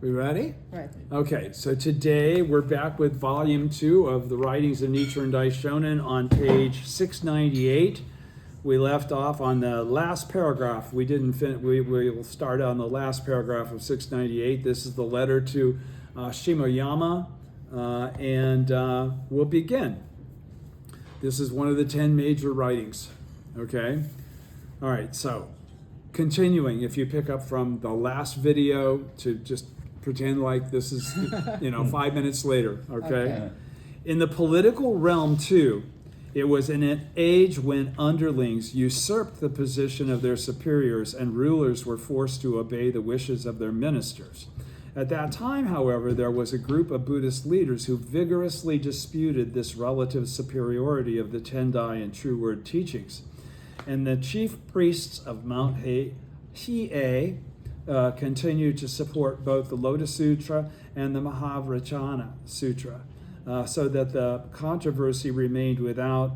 We ready? Right. Okay, so today we're back with volume 2 of the writings of Nichiren Daishonin on page 698. We left off on the last paragraph. We didn't finish. We will start on the last paragraph of 698. This is the letter to Shimoyama, and we'll begin. This is one of the 10 major writings. Okay? All right, so continuing, if you pick up from the last video to just pretend like this is, 5 minutes later, okay? In the political realm, too, it was in an age when underlings usurped the position of their superiors and rulers were forced to obey the wishes of their ministers. At that time, however, there was a group of Buddhist leaders who vigorously disputed this relative superiority of the Tendai and True Word teachings. And the chief priests of Mount Hiei continued to support both the Lotus Sutra and the Mahavajrana Sutra, so that the controversy remained without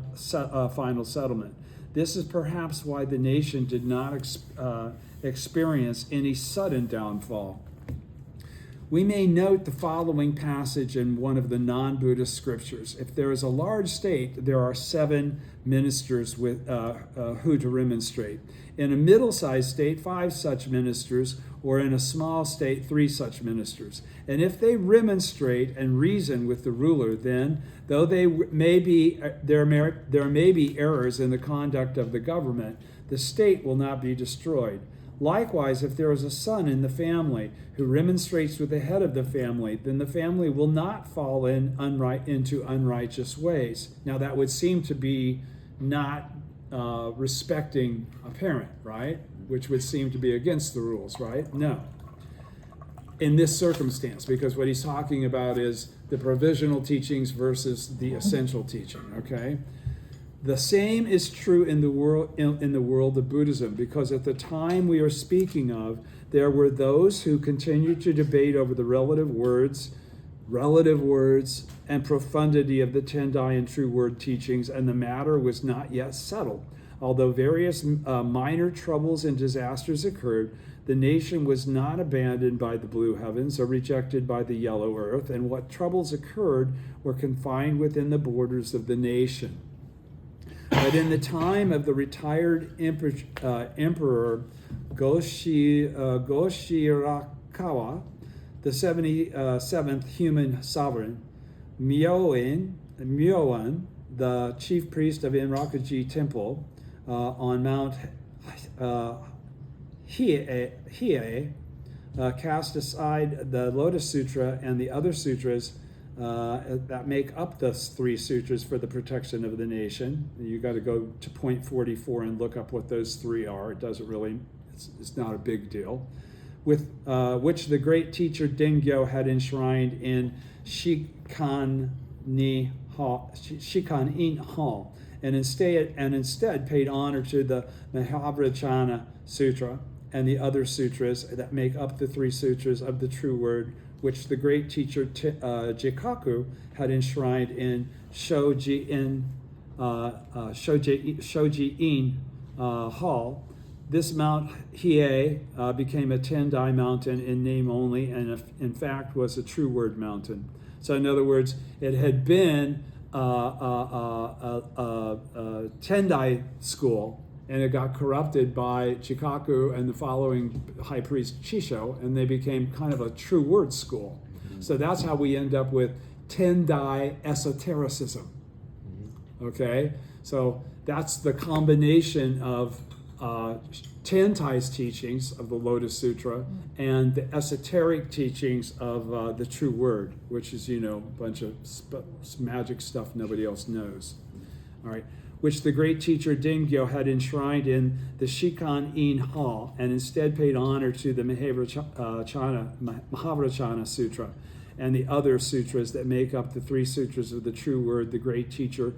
final settlement. This is perhaps why the nation did not experience any sudden downfall. We may note the following passage in one of the non-Buddhist scriptures. If there is a large state, there are 7 ministers who to remonstrate. In a middle-sized state, 5 such ministers, or in a small state, 3 such ministers. And if they remonstrate and reason with the ruler, then, though there may be errors in the conduct of the government, the state will not be destroyed. Likewise, if there is a son in the family who remonstrates with the head of the family, then the family will not fall into unrighteous ways. Now, that would seem to be not respecting a parent, right? Which would seem to be against the rules, right? No. In this circumstance, because what he's talking about is the provisional teachings versus the essential teaching, okay? The same is true in the world of Buddhism, because at the time we are speaking of, there were those who continued to debate over the relative words, and profundity of the Tendai and True Word teachings, and the matter was not yet settled. Although various minor troubles and disasters occurred, the nation was not abandoned by the blue heavens or rejected by the yellow earth, and what troubles occurred were confined within the borders of the nation. But in the time of the retired Emperor Goshirakawa, the 77th human sovereign, Myoan, the chief priest of Enrakuji Temple on Mount Hiei, cast aside the Lotus Sutra and the other sutras that make up the 3 sutras for the protection of the nation. You got to go to point 44 and look up what those 3 are. It doesn't really, it's not a big deal. With which the great teacher Dengyo had enshrined in Shikan-in Hall, and instead paid honor to the Mahavajrana Sutra and the other sutras that make up the 3 sutras of the True Word, which the great teacher Jikaku had enshrined in Shoji-in Hall. This Mount Hiei became a Tendai mountain in name only, and in fact was a True Word mountain. So in other words, it had been a Tendai school, and it got corrupted by Chikaku and the following high priest Chisho, and they became kind of a True Word school. Mm-hmm. So that's how we end up with Tendai esotericism. Mm-hmm. Okay? So that's the combination of Tendai's teachings of the Lotus Sutra and the esoteric teachings of the True Word, which is, a bunch of magic stuff nobody else knows. All right. Which the great teacher Dengyo had enshrined in the Shikan-in Hall, and instead paid honor to the Mahavajrana Sutra and the other sutras that make up the 3 sutras of the True Word, the great teacher,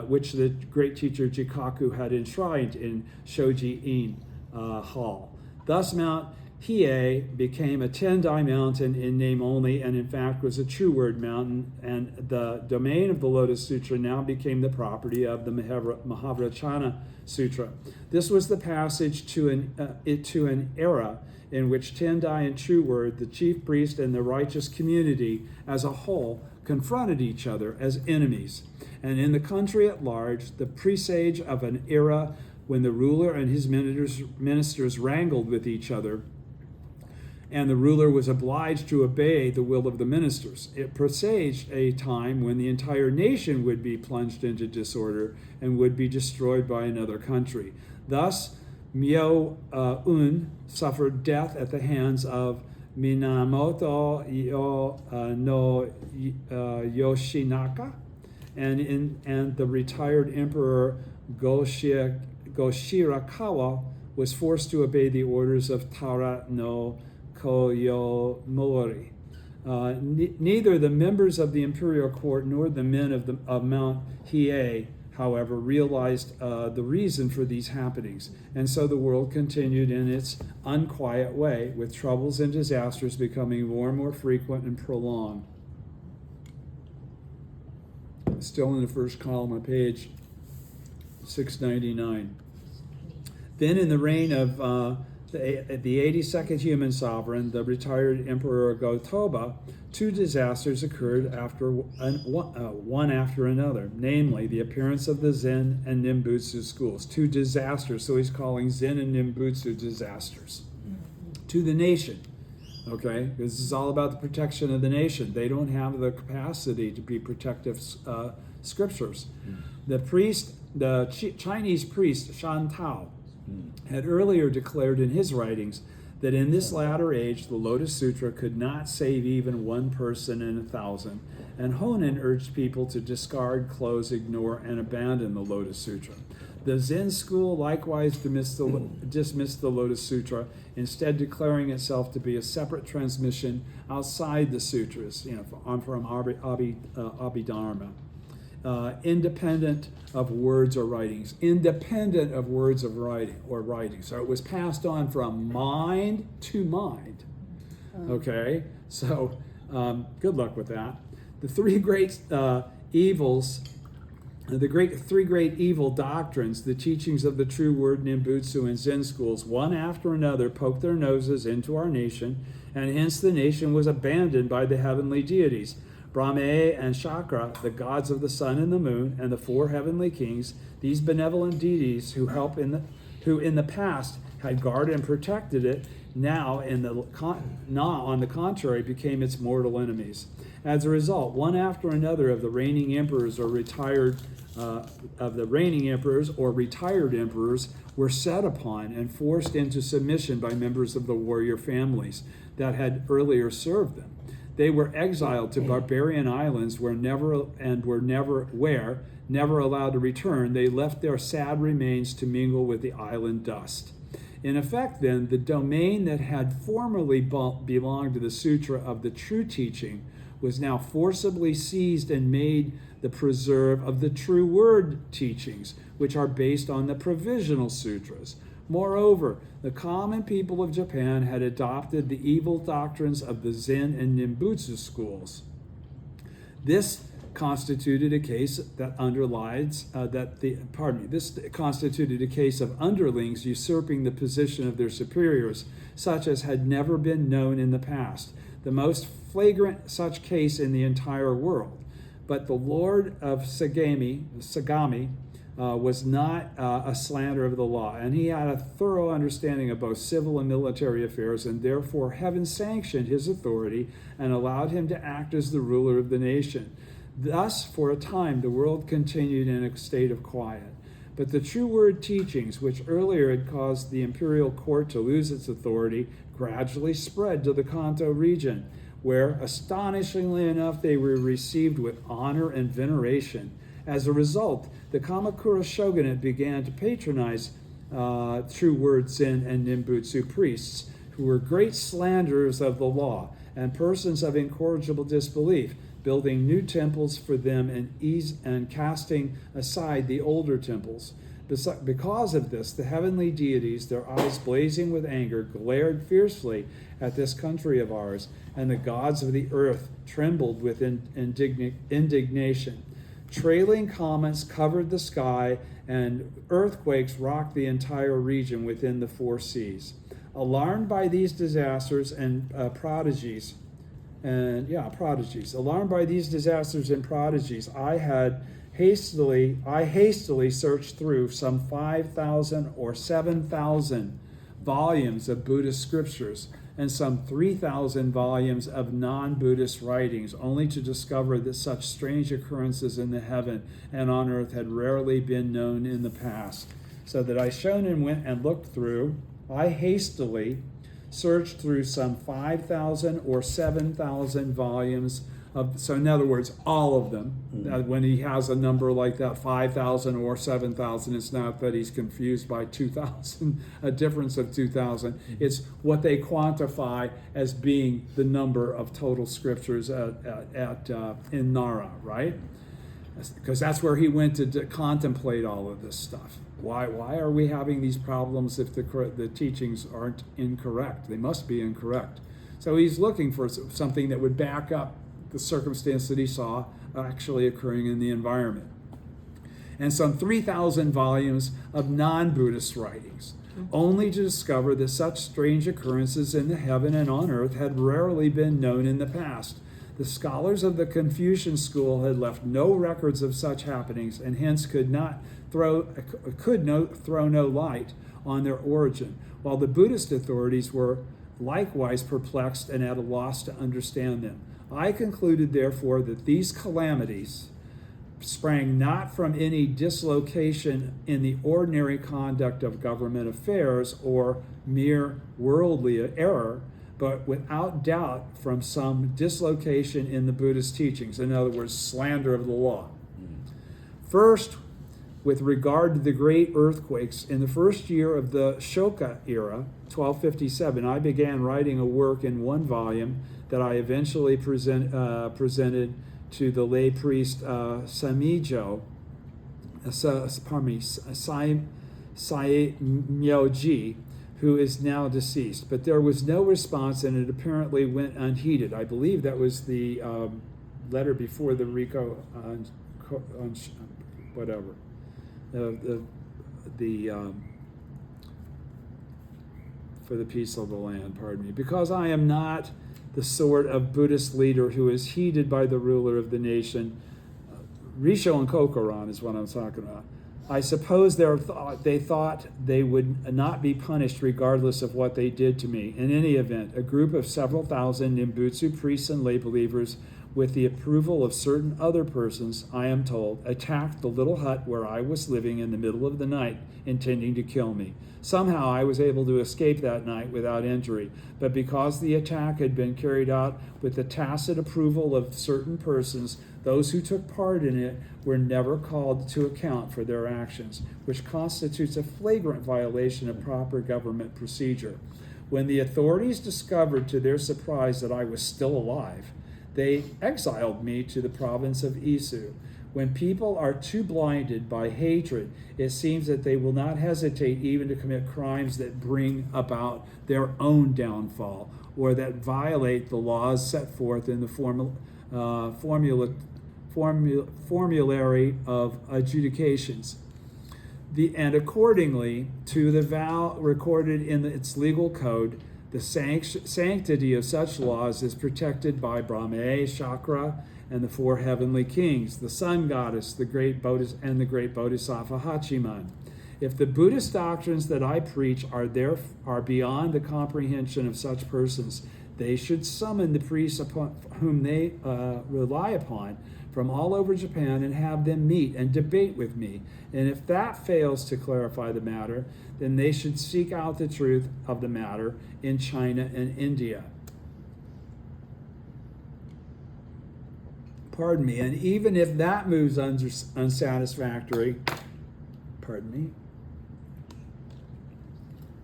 which the great teacher Jikaku had enshrined in Shoji-in Hall. Thus Mount Hiei became a Tendai mountain in name only, and in fact was a true word mountain, and the domain of the Lotus Sutra now became the property of the Mahavrachana Sutra. This was the passage to an era in which Tendai and True Word, the chief priest and the righteous community as a whole, confronted each other as enemies. And in the country at large, the presage of an era when the ruler and his ministers wrangled with each other, and the ruler was obliged to obey the will of the ministers. It presaged a time when the entire nation would be plunged into disorder and would be destroyed by another country. Thus, Myo-un suffered death at the hands of Minamoto no Yoshinaka, and the retired emperor Goshirakawa was forced to obey the orders of Taira no Koyomori. Neither the members of the imperial court nor the men of Mount Hiei, however, realized the reason for these happenings, and so the world continued in its unquiet way, with troubles and disasters becoming more and more frequent and prolonged. Still in the first column on page 699. Then in the reign of the 82nd human sovereign, the retired Emperor Go-Toba, two disasters occurred one after another, namely the appearance of the Zen and Nimbutsu schools. Two disasters, so he's calling Zen and Nimbutsu disasters to the nation. Okay, this is all about the protection of the nation. They don't have the capacity to be protective scriptures. The Chinese priest Shan Tao had earlier declared in his writings that in this latter age the Lotus Sutra could not save even one person in 1,000, and Honen urged people to discard, close, ignore, and abandon the Lotus Sutra. The Zen school likewise dismissed the Lotus Sutra, instead declaring itself to be a separate transmission outside the sutras, from Abhidharma. Independent of words or writings. Independent of words of writing or writing. So it was passed on from mind to mind. Okay, so good luck with that. The three great evils, the three great evil doctrines, the teachings of the True Word, Nimbutsu, and Zen schools, one after another poked their noses into our nation, and hence the nation was abandoned by the heavenly deities. Brahme and Shakra, the gods of the sun and the moon, and the four heavenly kings, these benevolent deities who in the past had guarded and protected it, now on the contrary became its mortal enemies. As a result, one after another of the reigning emperors or retired emperors were set upon and forced into submission by members of the warrior families that had earlier served them. They were exiled to barbarian islands were never allowed to return. They left their sad remains to mingle with the island dust. In effect, then, the domain that had formerly belonged to the Sutra of the true teaching was now forcibly seized and made the preserve of the True Word teachings, which are based on the provisional sutras. Moreover, the common people of Japan had adopted the evil doctrines of the Zen and Nimbutsu schools. This constituted a case that This constituted a case of underlings usurping the position of their superiors, such as had never been known in the past. The most flagrant such case in the entire world. But the Lord of Sagami was not a slanderer of the law, and he had a thorough understanding of both civil and military affairs, and therefore heaven sanctioned his authority and allowed him to act as the ruler of the nation. Thus, for a time, the world continued in a state of quiet. But the True Word teachings, which earlier had caused the imperial court to lose its authority, gradually spread to the Kanto region, where, astonishingly enough, they were received with honor and veneration. As a result, the Kamakura shogunate began to patronize True Word Zen and Nimbutsu priests, who were great slanderers of the law and persons of incorrigible disbelief, building new temples for them and casting aside the older temples. Because of this, the heavenly deities, their eyes blazing with anger, glared fiercely at this country of ours, and the gods of the earth trembled with indignation. Trailing comets covered the sky, and earthquakes rocked the entire region within the four seas. Alarmed by these disasters and prodigies, alarmed by these disasters and prodigies, I hastily searched through some 5,000 or 7,000 volumes of Buddhist scriptures and some 3,000 volumes of non-Buddhist writings, only to discover that such strange occurrences in the heaven and on earth had rarely been known in the past. So that I shonen went and looked through, I hastily searched through some 5,000 or 7,000 volumes of, so in other words, all of them. When he has a number like that, 5,000 or 7,000, it's not that he's confused by 2,000, a difference of 2,000. It's what they quantify as being the number of total scriptures in Nara, right? Because that's where he went to contemplate all of this stuff. Why are we having these problems if the teachings aren't incorrect? They must be incorrect. So he's looking for something that would back up the circumstance that he saw actually occurring in the environment. And some 3,000 volumes of non-Buddhist writings, only to discover that such strange occurrences in the heaven and on earth had rarely been known in the past. The scholars of the Confucian school had left no records of such happenings, and hence could throw no light on their origin, while the Buddhist authorities were likewise perplexed and at a loss to understand them. I concluded, therefore, that these calamities sprang not from any dislocation in the ordinary conduct of government affairs or mere worldly error, but without doubt from some dislocation in the Buddhist teachings, in other words, slander of the law. First, with regard to the great earthquakes, in the first year of the Shoka era, 1257, I began writing a work in one volume that I eventually presented to the lay priest Saimyoji, who is now deceased. But there was no response, and it apparently went unheeded. I believe that was the letter before the Rico, whatever. For the peace of the land, pardon me. Because I am not the sort of Buddhist leader who is heeded by the ruler of the nation. Risho and Kokoran is what I'm talking about. I suppose they thought they would not be punished regardless of what they did to me. In any event, a group of several thousand Nimbutsu priests and lay believers, with the approval of certain other persons, I am told, attacked the little hut where I was living in the middle of the night, intending to kill me. Somehow I was able to escape that night without injury, but because the attack had been carried out with the tacit approval of certain persons, those who took part in it were never called to account for their actions, which constitutes a flagrant violation of proper government procedure. When the authorities discovered to their surprise that I was still alive, they exiled me to the province of Isu. When people are too blinded by hatred, it seems that they will not hesitate even to commit crimes that bring about their own downfall, or that violate the laws set forth in the formulary of adjudications. And accordingly to the vow recorded in its legal code, the sanctity of such laws is protected by Brahma, Chakra, and the four heavenly kings, the sun goddess, the great Bodhisattva Hachiman. If the Buddhist doctrines that I preach are beyond the comprehension of such persons, they should summon the priests whom they rely upon from all over Japan and have them meet and debate with me. And if that fails to clarify the matter, then they should seek out the truth of the matter in China and India. Pardon me. And even if that moves unsatisfactory, pardon me,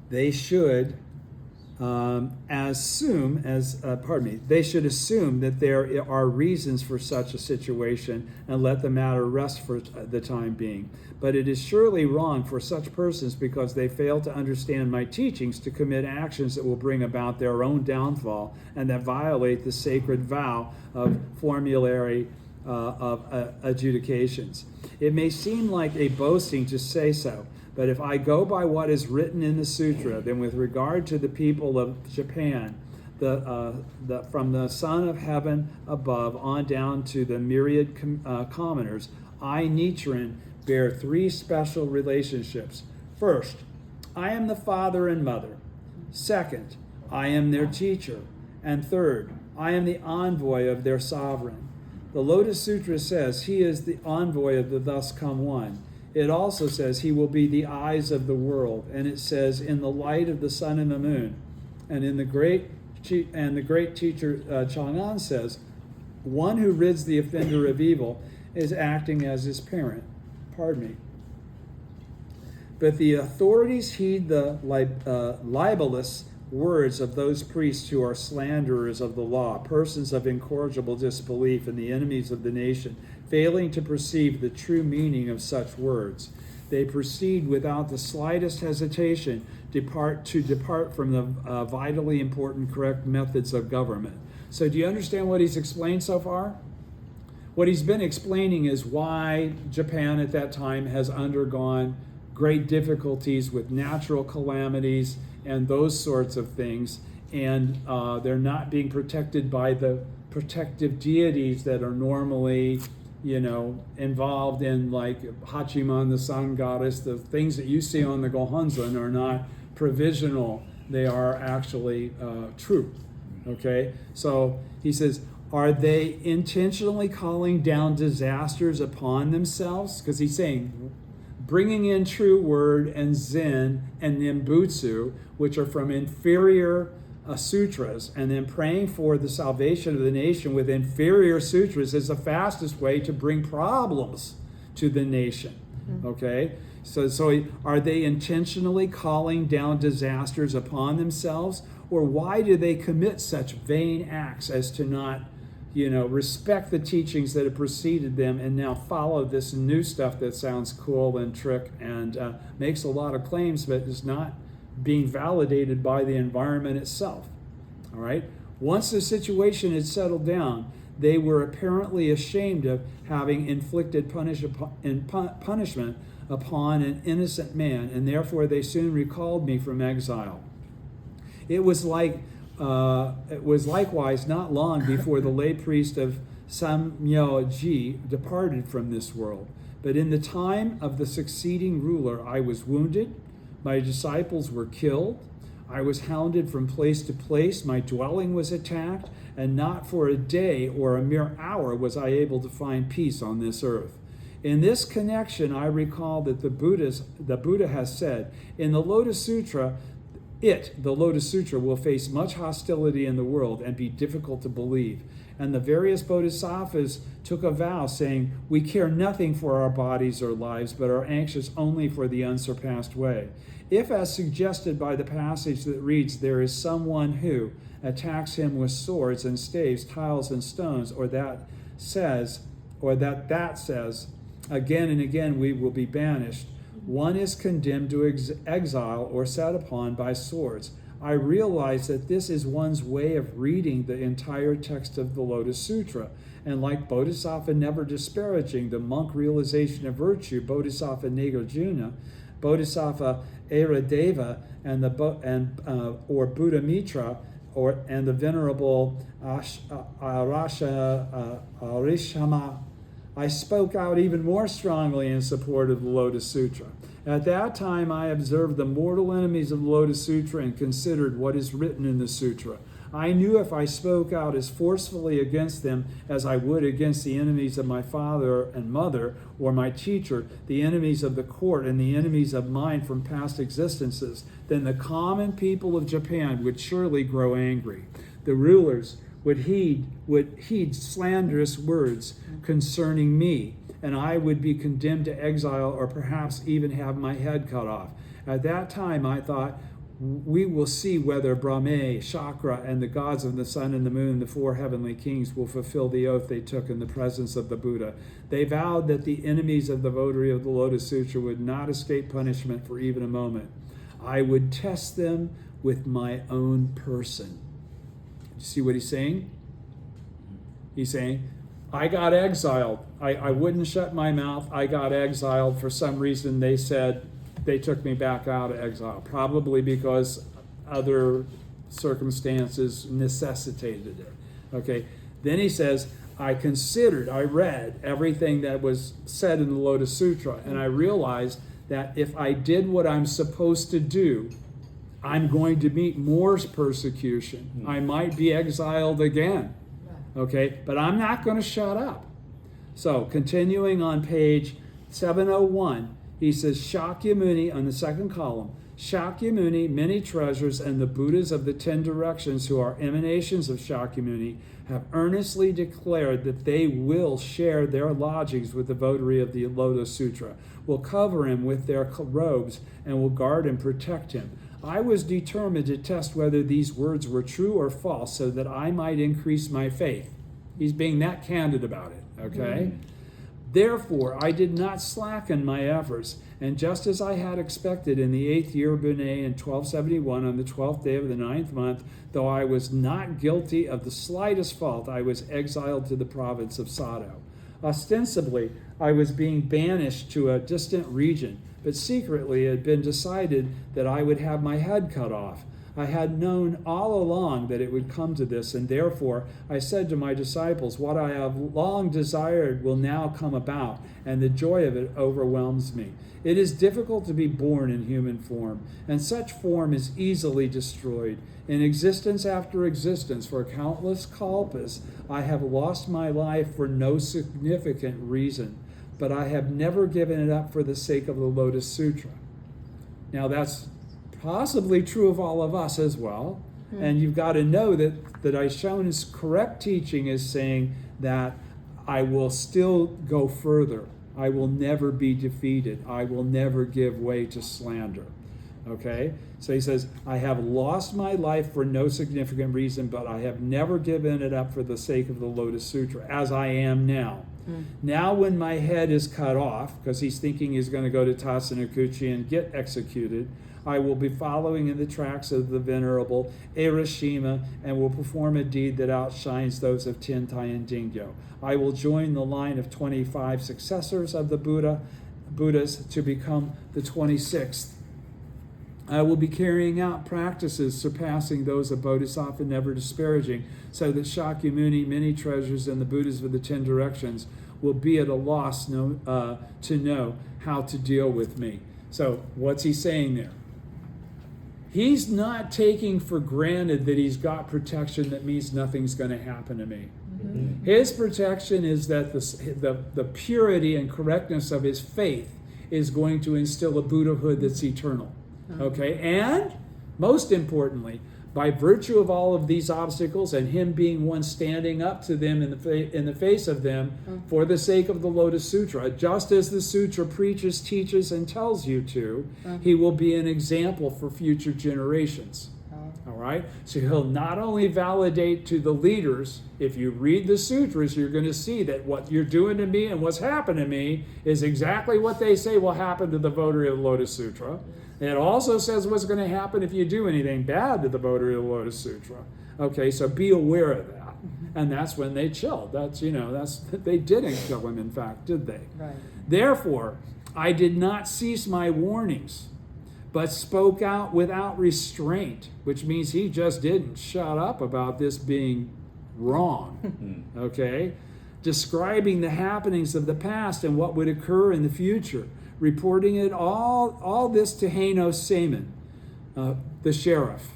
they should They should assume that there are reasons for such a situation and let the matter rest for the time being. But it is surely wrong for such persons, because they fail to understand my teachings, to commit actions that will bring about their own downfall and that violate the sacred vow of formulary adjudications. It may seem like a boasting to say so, but if I go by what is written in the sutra, then with regard to the people of Japan, from the Son of Heaven above on down to the myriad commoners, I, Nichiren, bear three special relationships. First, I am the father and mother. Second, I am their teacher. And third, I am the envoy of their sovereign. The Lotus Sutra says he is the envoy of the thus come one. It also says he will be the eyes of the world, and it says in the light of the sun and the moon. And the great teacher Chang'an says, one who rids the offender of evil is acting as his parent. But the authorities heed the libelous words of those priests who are slanderers of the law, persons of incorrigible disbelief, and the enemies of the nation, failing to perceive the true meaning of such words. They proceed without the slightest hesitation to depart from the vitally important correct methods of government. So do you understand what he's explained so far? What he's been explaining is why Japan at that time has undergone great difficulties with natural calamities and those sorts of things, and they're not being protected by the protective deities that are normally, involved in, like Hachiman, the sun goddess. The things that you see on the Gohonzon are not provisional; they are actually true. Okay, so he says, are they intentionally calling down disasters upon themselves? Because he's saying, bringing in true word and Zen and Nimbutsu, which are from inferior sutras, and then praying for the salvation of the nation with inferior sutras is the fastest way to bring problems to the nation. Okay? So are they intentionally calling down disasters upon themselves? Or why do they commit such vain acts as to not respect the teachings that have preceded them and now follow this new stuff that sounds cool and trick and makes a lot of claims but is not being validated by the environment itself? All right? Once the situation had settled down, they were apparently ashamed of having inflicted punishment upon an innocent man, and therefore they soon recalled me from exile. It was likewise not long before the lay priest of Samyeoji departed from this world. But in the time of the succeeding ruler, I was wounded, my disciples were killed, I was hounded from place to place, my dwelling was attacked, and not for a day or a mere hour was I able to find peace on this earth. In this connection, I recall that the Buddha has said, in the Lotus Sutra, the Lotus Sutra, will face much hostility in the world and be difficult to believe. And the various bodhisattvas took a vow saying, we care nothing for our bodies or lives, but are anxious only for the unsurpassed way. If, as suggested by the passage that reads, there is someone who attacks him with swords and staves, tiles and stones, or that says, again and again we will be banished, one is condemned to exile or set upon by swords. I realize that this is one's way of reading the entire text of the Lotus Sutra. And like Bodhisattva never disparaging the monk realization of virtue, Bodhisattva Nagarjuna, Bodhisattva Aradeva, or Buddha Mitra, and the Venerable Arishama, I spoke out even more strongly in support of the Lotus Sutra. At that time, I observed the mortal enemies of the Lotus Sutra and considered what is written in the sutra. I knew if I spoke out as forcefully against them as I would against the enemies of my father and mother, or my teacher, the enemies of the court, and the enemies of mine from past existences, then the common people of Japan would surely grow angry. The rulers would heed slanderous words concerning me, and I would be condemned to exile or perhaps even have my head cut off. At that time, I thought, we will see whether Brahma, Chakra, and the gods of the sun and the moon, the four heavenly kings, will fulfill the oath they took in the presence of the Buddha. They vowed that the enemies of the votary of the Lotus Sutra would not escape punishment for even a moment. I would test them with my own person. You see what he's saying? He's saying, I got exiled. I wouldn't shut my mouth. I got exiled. For some reason, they said they took me back out of exile, probably because other circumstances necessitated it. Okay. Then he says, I read everything that was said in the Lotus Sutra, and I realized that if I did what I'm supposed to do, I'm going to meet more persecution. I might be exiled again. Okay, but I'm not going to shut up. So, continuing on page 701, he says, Shakyamuni, on the second column, Shakyamuni, many treasures, and the Buddhas of the 10 directions who are emanations of Shakyamuni have earnestly declared that they will share their lodgings with the votary of the Lotus Sutra, will cover him with their robes, and will guard and protect him. I was determined to test whether these words were true or false so that I might increase my faith. He's being that candid about it, okay? Therefore, I did not slacken my efforts, and just as I had expected in the 8th year of Bune in 1271, on the 12th day of the 9th month, though I was not guilty of the slightest fault, I was exiled to the province of Sado. Ostensibly, I was being banished to a distant region, but secretly it had been decided that I would have my head cut off. I had known all along that it would come to this, and therefore I said to my disciples, what I have long desired will now come about, and the joy of it overwhelms me. It is difficult to be born in human form, and such form is easily destroyed. In existence after existence, for countless kalpas, I have lost my life for no significant reason, but I have never given it up for the sake of the Lotus Sutra. Now that's possibly true of all of us as well. And you've got to know that Daishonin's correct teaching is saying that I will still go further. I will never be defeated. I will never give way to slander. Okay? So he says, I have lost my life for no significant reason, but I have never given it up for the sake of the Lotus Sutra, as I am now. Now when my head is cut off, because he's thinking he's going to go to Tatsunokuchi and get executed, I will be following in the tracks of the venerable Erashima and will perform a deed that outshines those of Tentai and Dingyo. I will join the line of 25 successors of the Buddhas to become the 26th. I will be carrying out practices surpassing those of Bodhisattva, never disparaging, so that Shakyamuni, many treasures, and the Buddhas of the 10 directions will be at a loss to know how to deal with me. So what's he saying there? He's not taking for granted that he's got protection that means nothing's going to happen to me. His protection is that the purity and correctness of his faith is going to instill a Buddhahood that's eternal. Okay, and most importantly, by virtue of all of these obstacles and him being one standing up to them in the face of them for the sake of the Lotus Sutra, just as the Sutra preaches, teaches, and tells you to, he will be an example for future generations. All right? So he'll not only validate to the leaders, if you read the sutras, you're going to see that what you're doing to me and what's happened to me is exactly what they say will happen to the votary of the Lotus Sutra. It also says what's going to happen if you do anything bad to the votary of the Lotus Sutra. Okay, so be aware of that. And that's when they chilled. They didn't kill him, in fact, did they? Right. Therefore, I did not cease my warnings, but spoke out without restraint, which means he just didn't shut up about this being wrong. Okay? Describing the happenings of the past and what would occur in the future. Reporting it all this to Heino Seimon, the sheriff.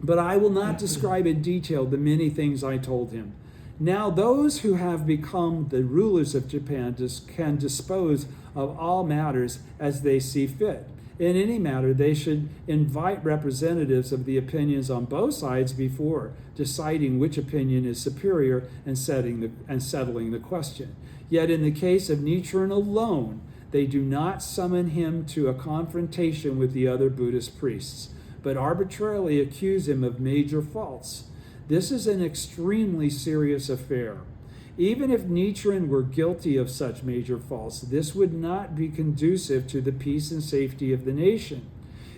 But I will not describe in detail the many things I told him. Now those who have become the rulers of Japan can dispose of all matters as they see fit. In any matter, they should invite representatives of the opinions on both sides before deciding which opinion is superior and settling the question. Yet in the case of Nichiren alone, they do not summon him to a confrontation with the other Buddhist priests. but arbitrarily accuse him of major faults. This is an extremely serious affair. Even if Nichiren were guilty of such major faults, this would not be conducive to the peace and safety of the nation.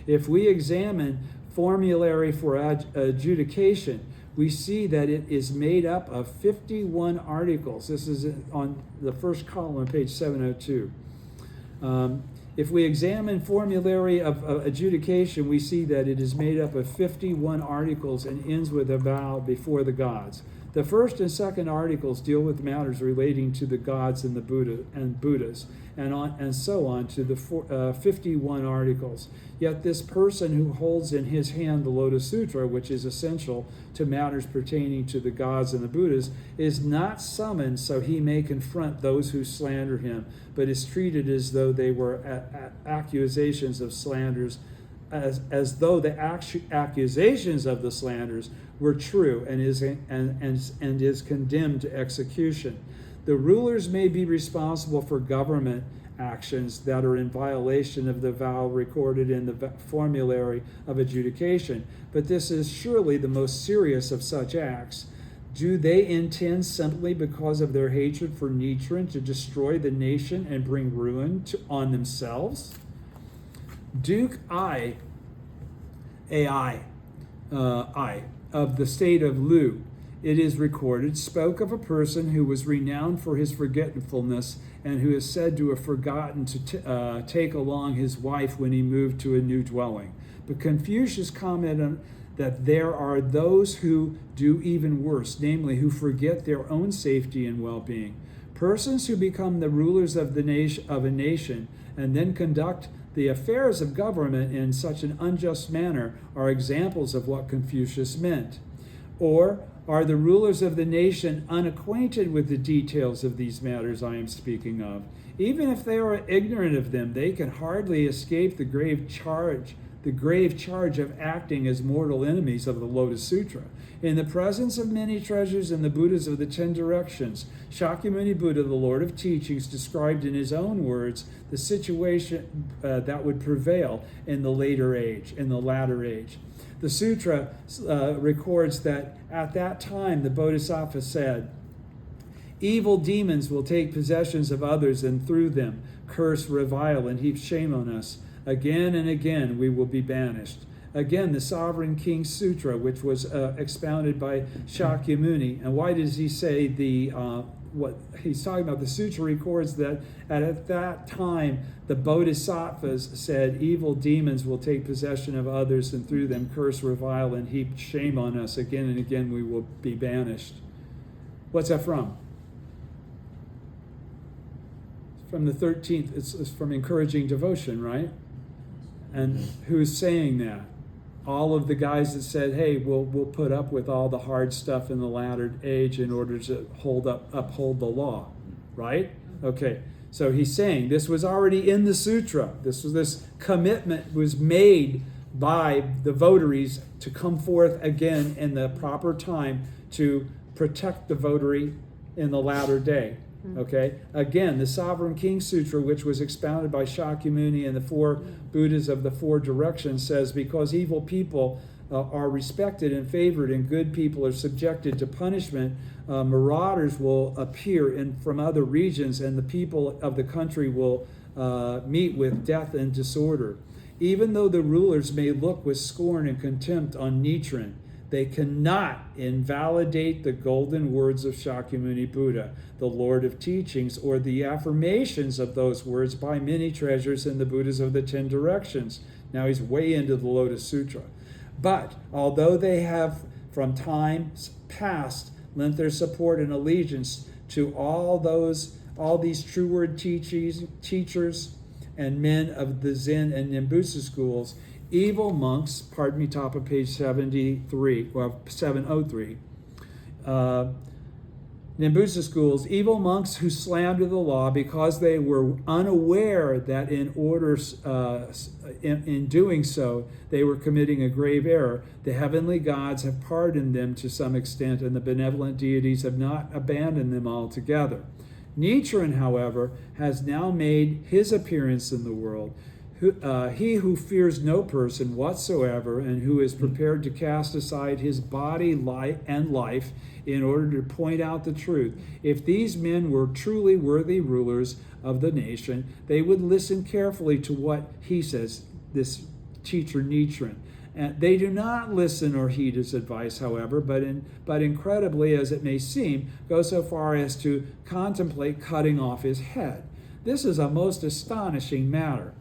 If we examine formulary for adjudication, we see that it is made up of 51 articles. This is on the first column on page 702. If we examine formulary of adjudication, we see that it is made up of 51 articles and ends with a vow before the gods. The first and second articles deal with matters relating to the gods and the Buddhas, and so on to the 51 articles. Yet this person who holds in his hand the Lotus Sutra, which is essential to matters pertaining to the gods and the Buddhas, is not summoned so he may confront those who slander him, but is treated as though they were accusations of slanders, as though the accusations of the slanders were true, and is condemned to execution. The rulers may be responsible for government actions that are in violation of the vow recorded in the formulary of adjudication, but this is surely the most serious of such acts. Do they intend simply because of their hatred for Nichiren to destroy the nation and bring ruin on themselves? Duke I of the state of Lu, it is recorded, spoke of a person who was renowned for his forgetfulness and who is said to have forgotten to take along his wife when he moved to a new dwelling. But Confucius commented that there are those who do even worse, namely who forget their own safety and well-being. Persons who become the rulers of a nation and then conduct the affairs of government in such an unjust manner are examples of what Confucius meant. Or are the rulers of the nation unacquainted with the details of these matters I am speaking of? Even if they are ignorant of them, they can hardly escape the grave charge of acting as mortal enemies of the Lotus Sutra. In the presence of many treasures and the Buddhas of the 10 directions, Shakyamuni Buddha, the Lord of Teachings, described in his own words the situation that would prevail in the latter age. The sutra records that at that time the Bodhisattva said, "Evil demons will take possessions of others and through them curse, revile, and heap shame on us. Again and again we will be banished." Again, the Sovereign King Sutra, which was expounded by Shakyamuni. And why does he say what he's talking about? The sutra records that at that time the Bodhisattvas said, "Evil demons will take possession of others and through them curse, revile, and heap shame on us. Again and again we will be banished." What's that from? From the 13th. It's from Encouraging Devotion, right? And who's saying that? All of the guys that said, "Hey, we'll put up with all the hard stuff in the latter age in order to uphold the law," right? Okay, so he's saying this was already in the sutra. This commitment was made by the votaries to come forth again in the proper time to protect the votary in the latter day. Okay, again, the Sovereign King Sutra, which was expounded by Shakyamuni and the 4 Buddhas of the 4 directions, says, because evil people are respected and favored and good people are subjected to punishment, marauders will appear from other regions and the people of the country will meet with death and disorder. Even though the rulers may look with scorn and contempt on Nichiren, they cannot invalidate the golden words of Shakyamuni Buddha, the Lord of Teachings, or the affirmations of those words by many treasures in the Buddhas of the 10 directions. Now he's way into the Lotus Sutra. But although they have from times past lent their support and allegiance to all these true word teachers and men of the Zen and Nembutsu schools, evil monks, top of page 73, well, 703, Nembutsu schools, evil monks who slandered the law because they were unaware that in doing so, they were committing a grave error. The heavenly gods have pardoned them to some extent, and the benevolent deities have not abandoned them altogether. Nichiren, however, has now made his appearance in the world, He who fears no person whatsoever, and who is prepared to cast aside his body and life in order to point out the truth. If these men were truly worthy rulers of the nation, they would listen carefully to what he says, this teacher Nichiren. They do not listen or heed his advice, however, but incredibly as it may seem, go so far as to contemplate cutting off his head. This is a most astonishing matter.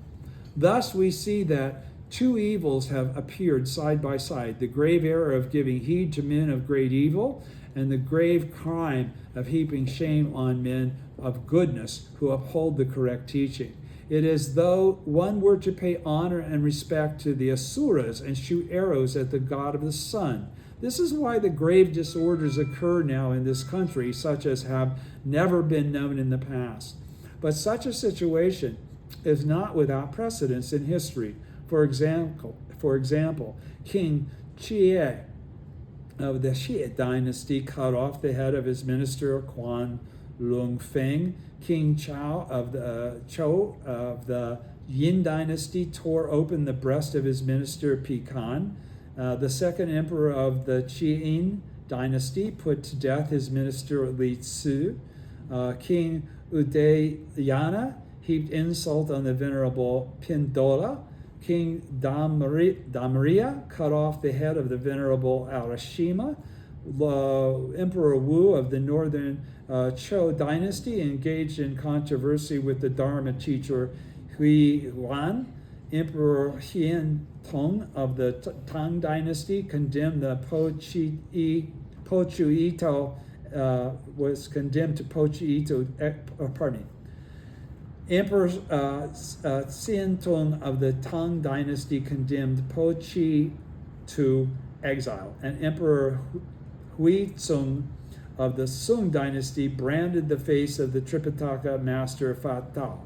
Thus we see that two evils have appeared side by side, the grave error of giving heed to men of great evil, and the grave crime of heaping shame on men of goodness who uphold the correct teaching. It is though one were to pay honor and respect to the asuras and shoot arrows at the god of the sun. This is why the grave disorders occur now in this country, such as have never been known in the past. But such a situation is not without precedence in history. For example, King Chie of the Xie dynasty cut off the head of his minister Quan Longfeng. King Chou of the Yin dynasty tore open the breast of his minister Pikan. The second emperor of the Qin dynasty put to death his minister Li Tzu. King Udayana heaped insult on the venerable Pindola. King Damaria cut off the head of the venerable Arashima. Emperor Wu of the northern Zhou dynasty engaged in controversy with the Dharma teacher Hui Yuan. Emperor Hian Tong of the Tang dynasty condemned the Pochuito, was condemned to Pochuito, Emperor Xiantong of the Tang dynasty condemned Pochi to exile, and Emperor Huizong of the Sung dynasty branded the face of the Tripitaka master Fatao.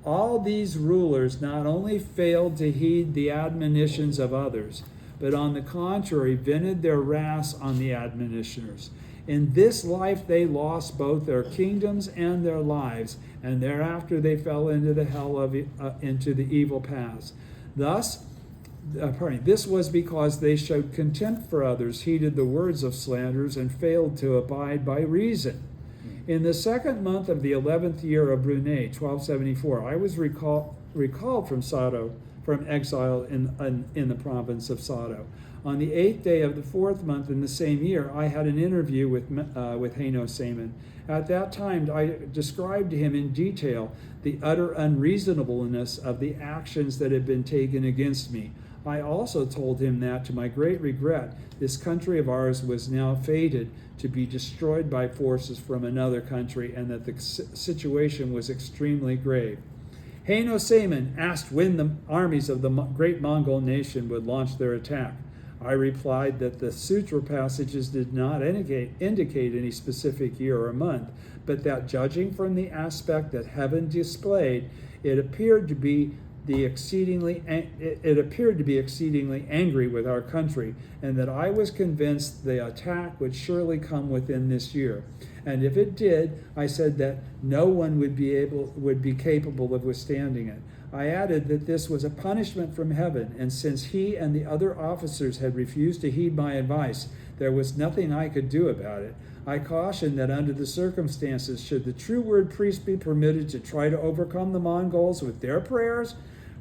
All these rulers not only failed to heed the admonitions of others, but on the contrary vented their wrath on the admonitioners. In this life they lost both their kingdoms and their lives, and thereafter they fell into the hell of into the evil paths. This was because they showed contempt for others, heeded the words of slanders, and failed to abide by reason. In the second month of the 11th year of Brunei, 1274, I was recalled from exile in the province of Sado. On the 8th day of the 4th month in the same year, I had an interview with Heino Seimin. At that time, I described to him in detail the utter unreasonableness of the actions that had been taken against me. I also told him that, to my great regret, this country of ours was now fated to be destroyed by forces from another country, and that the situation was extremely grave. Heino Seimin asked when the armies of the great Mongol nation would launch their attack. I replied that the sutra passages did not indicate any specific year or month, but that judging from the aspect that heaven displayed, it appeared to be exceedingly angry with our country, and that I was convinced the attack would surely come within this year. And if it did, I said that no one would be capable of withstanding it. I added that this was a punishment from heaven, and since he and the other officers had refused to heed my advice, there was nothing I could do about it. I cautioned that under the circumstances, should the true word priests be permitted to try to overcome the Mongols with their prayers,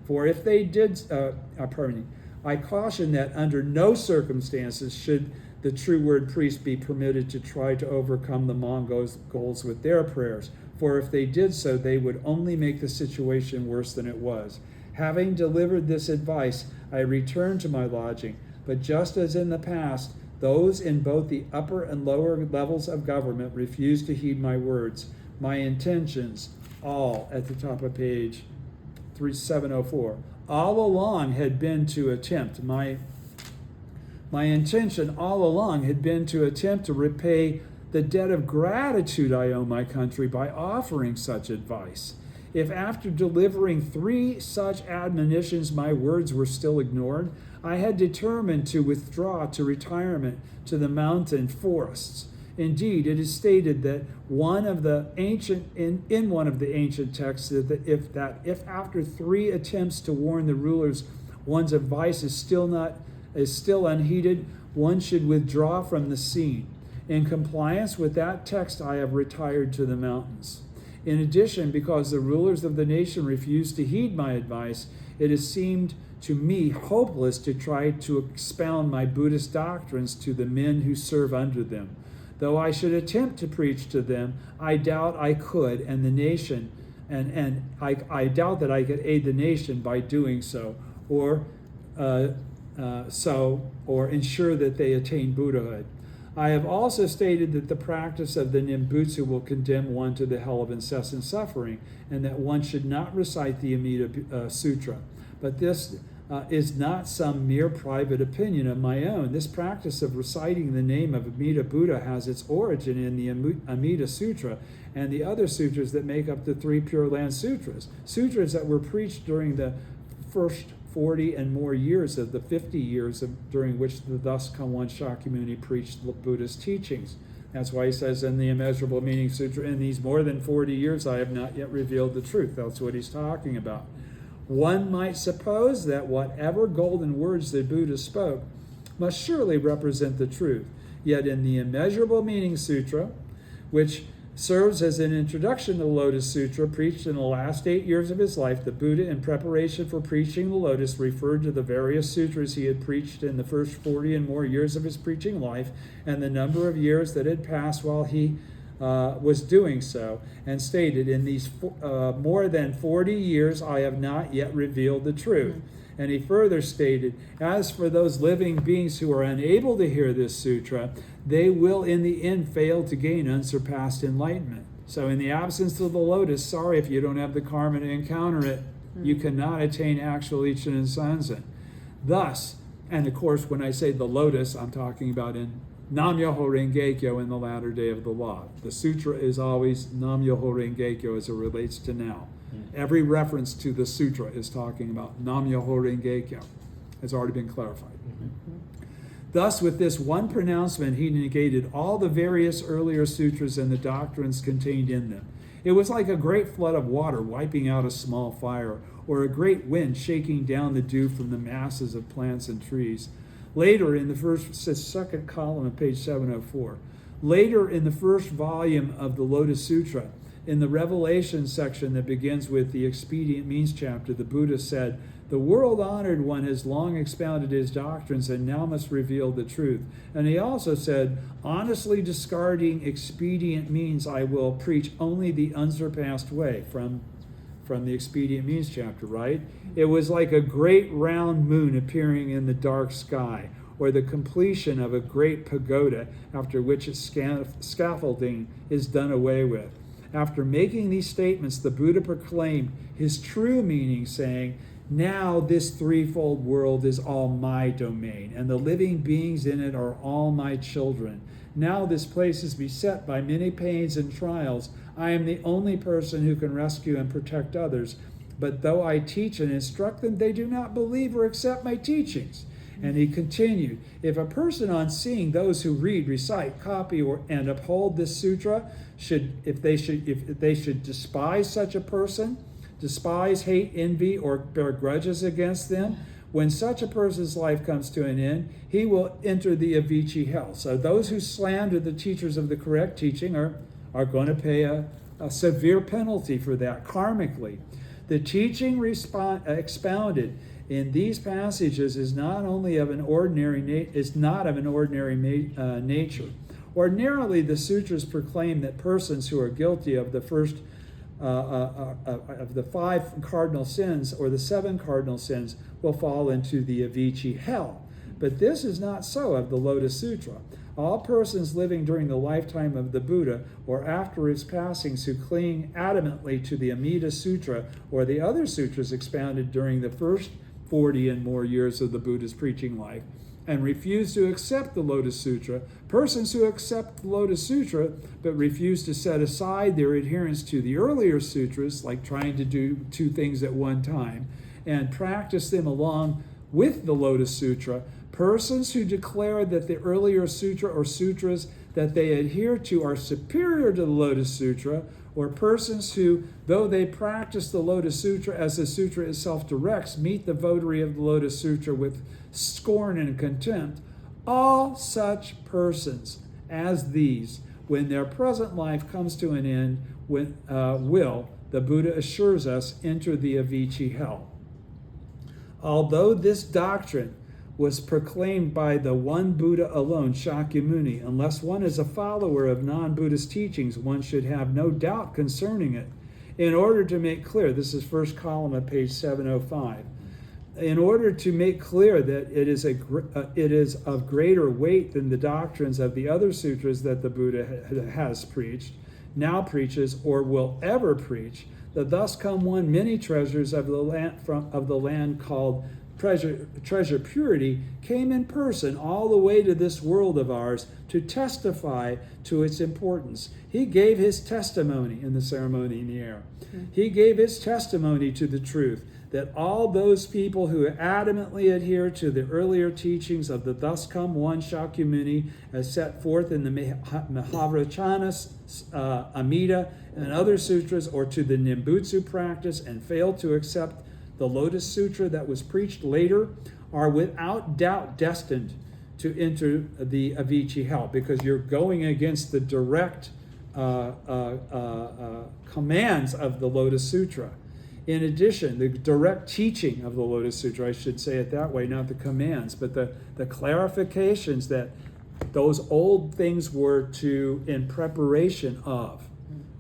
for if they did, I cautioned that under no circumstances should the true word priests be permitted to try to overcome the Mongols with their prayers, for if they did so, they would only make the situation worse than it was. Having delivered this advice, I returned to my lodging, but just as in the past, those in both the upper and lower levels of government refused to heed my words. My intentions, all at the top of page 704, all along had been to attempt, my intention all along had been to attempt to repay the debt of gratitude I owe my country by offering such advice. If after delivering 3 such admonitions my words were still ignored, I had determined to withdraw to retirement to the mountain forests. Indeed, it is stated that one of the ancient in one of the ancient texts that if after 3 attempts to warn the rulers, one's advice is still unheeded, one should withdraw from the scene. In compliance with that text, I have retired to the mountains. In addition, because the rulers of the nation refused to heed my advice, it has seemed to me hopeless to try to expound my Buddhist doctrines to the men who serve under them. Though I should attempt to preach to them, I doubt I could, and the nation, and I doubt that I could aid the nation by doing so, or ensure that they attain Buddhahood. I have also stated that the practice of the Nimbutsu will condemn one to the hell of incessant suffering, and that one should not recite the Amida Sutra. But this is not some mere private opinion of my own. This practice of reciting the name of Amida Buddha has its origin in the Amida Sutra and the other sutras that make up the 3 Pure Land Sutras, sutras that were preached during the first 40 and more years of the 50 years during which the thus come one Shakyamuni preached the Buddha's teachings. That's why he says in the Immeasurable Meaning Sutra, in these more than 40 years I have not yet revealed the truth. That's what he's talking about. One might suppose that whatever golden words the Buddha spoke must surely represent the truth. Yet in the Immeasurable Meaning Sutra, which serves as an introduction to the Lotus Sutra, preached in the last 8 years of his life, the Buddha, in preparation for preaching the Lotus, referred to the various sutras he had preached in the first 40 and more years of his preaching life, and the number of years that had passed while he was doing so, and stated, in these more than 40 years I have not yet revealed the truth. And he further stated, as for those living beings who are unable to hear this sutra, they will in the end fail to gain unsurpassed enlightenment. So in the absence of the lotus, sorry if you don't have the karma to encounter it, you cannot attain actual Ichinen Sanzen. Thus, and of course when I say the lotus, I'm talking about in Nam-myoho Renge-kyo in the latter day of the law. The sutra is always Nam-myoho Renge-kyo as it relates to now. Every reference to the sutra is talking about Nam-myoho Renge-kyo. It's already been clarified. Thus, with this one pronouncement, he negated all the various earlier sutras and the doctrines contained in them. It was like a great flood of water wiping out a small fire, or a great wind shaking down the dew from the masses of plants and trees. Later, in the second column of page 704, later in the first volume of the Lotus Sutra, in the Revelation section that begins with the Expedient Means chapter, the Buddha said, "The world-honored one has long expounded his doctrines and now must reveal the truth." And he also said, "Honestly discarding expedient means, I will preach only the unsurpassed way," from the Expedient Means chapter, right? It was like a great round moon appearing in the dark sky, or the completion of a great pagoda after which its scaffolding is done away with. After making these statements, the Buddha proclaimed his true meaning, saying, "Now this threefold world is all my domain, and the living beings in it are all my children. Now this place is beset by many pains and trials. I am the only person who can rescue and protect others. But though I teach and instruct them, they do not believe or accept my teachings." And he continued, "If a person, on seeing those who read, recite, copy, and uphold this sutra, if they should despise such a person, despise, hate, envy, or bear grudges against them, when such a person's life comes to an end, he will enter the Avicii hell." So those who slander the teachers of the correct teaching are going to pay a severe penalty for that karmically. The teaching expounded in these passages is not of an ordinary nature. Ordinarily, the sutras proclaim that persons who are guilty of the first of the 5 cardinal sins or the 7 cardinal sins will fall into the Avicii hell. But this is not so of the Lotus Sutra. All persons living during the lifetime of the Buddha or after his passing who cling adamantly to the Amida Sutra or the other sutras expounded during the first 40 and more years of the Buddha's preaching life and refuse to accept the Lotus Sutra, persons who accept the Lotus Sutra but refuse to set aside their adherence to the earlier sutras, like trying to do 2 things at one time, and practice them along with the Lotus Sutra, persons who declare that the earlier sutra or sutras that they adhere to are superior to the Lotus Sutra, or persons who, though they practice the Lotus Sutra as the sutra itself directs, meet the votary of the Lotus Sutra with scorn and contempt, all such persons as these, when their present life comes to an end, will, the Buddha assures us, enter the Avicii hell. Although this doctrine was proclaimed by the one Buddha alone, Shakyamuni, unless one is a follower of non-Buddhist teachings, one should have no doubt concerning it. In order to make clear, this is first column of page 705, in order to make clear that it is of greater weight than the doctrines of the other sutras that the Buddha has preached, now preaches, or will ever preach, that thus come one many treasures of the land called treasure purity, came in person all the way to this world of ours to testify to its importance. He gave his testimony in the ceremony in the air. He gave his testimony to the truth that all those people who adamantly adhere to the earlier teachings of the thus come one Shakyamuni as set forth in the Mahavrachanas, Amida, and other sutras, or to the Nimbutsu practice and fail to accept the Lotus Sutra that was preached later, are without doubt destined to enter the Avicii hell, because you're going against the direct commands of the Lotus Sutra. In addition, the direct teaching of the Lotus Sutra, I should say it that way, not the commands, but the clarifications that those old things were in preparation of.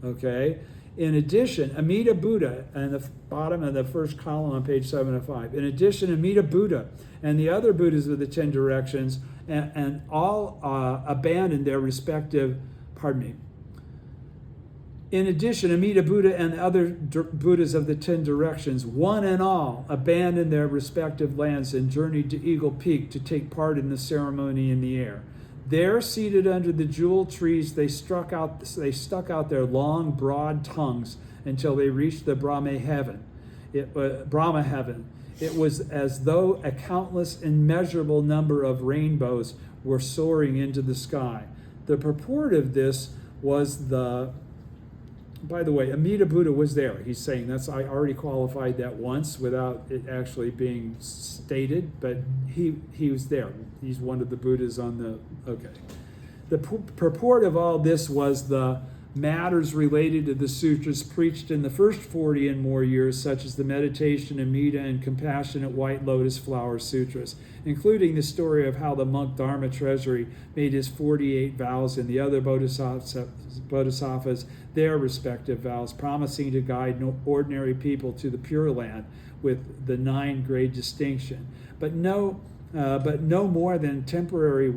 Okay? In addition, Amida Buddha, and the bottom of the first column on page 705. In addition, Amida Buddha and the other Buddhas of the 10 directions and all abandoned their respective, In addition, Amida Buddha and the other Buddhas of the 10 directions, one and all, abandoned their respective lands and journeyed to Eagle Peak to take part in the ceremony in the air. There, seated under the jewel trees, they stuck out their long, broad tongues until they reached the Brahma heaven. It was as though a countless, immeasurable number of rainbows were soaring into the sky. The purport of this was by the way, Amida Buddha was there. He's saying I already qualified that once without it actually being stated, but he was there. He's one of the Buddhas on the, okay. The purport of all this was the matters related to the sutras preached in the first 40 and more years, such as the meditation, Amida, and compassionate white lotus flower sutras, including the story of how the monk Dharma Treasury made his 48 vows and the other bodhisattvas their respective vows, promising to guide ordinary people to the Pure Land with the 9 grade distinction, but no more than temporary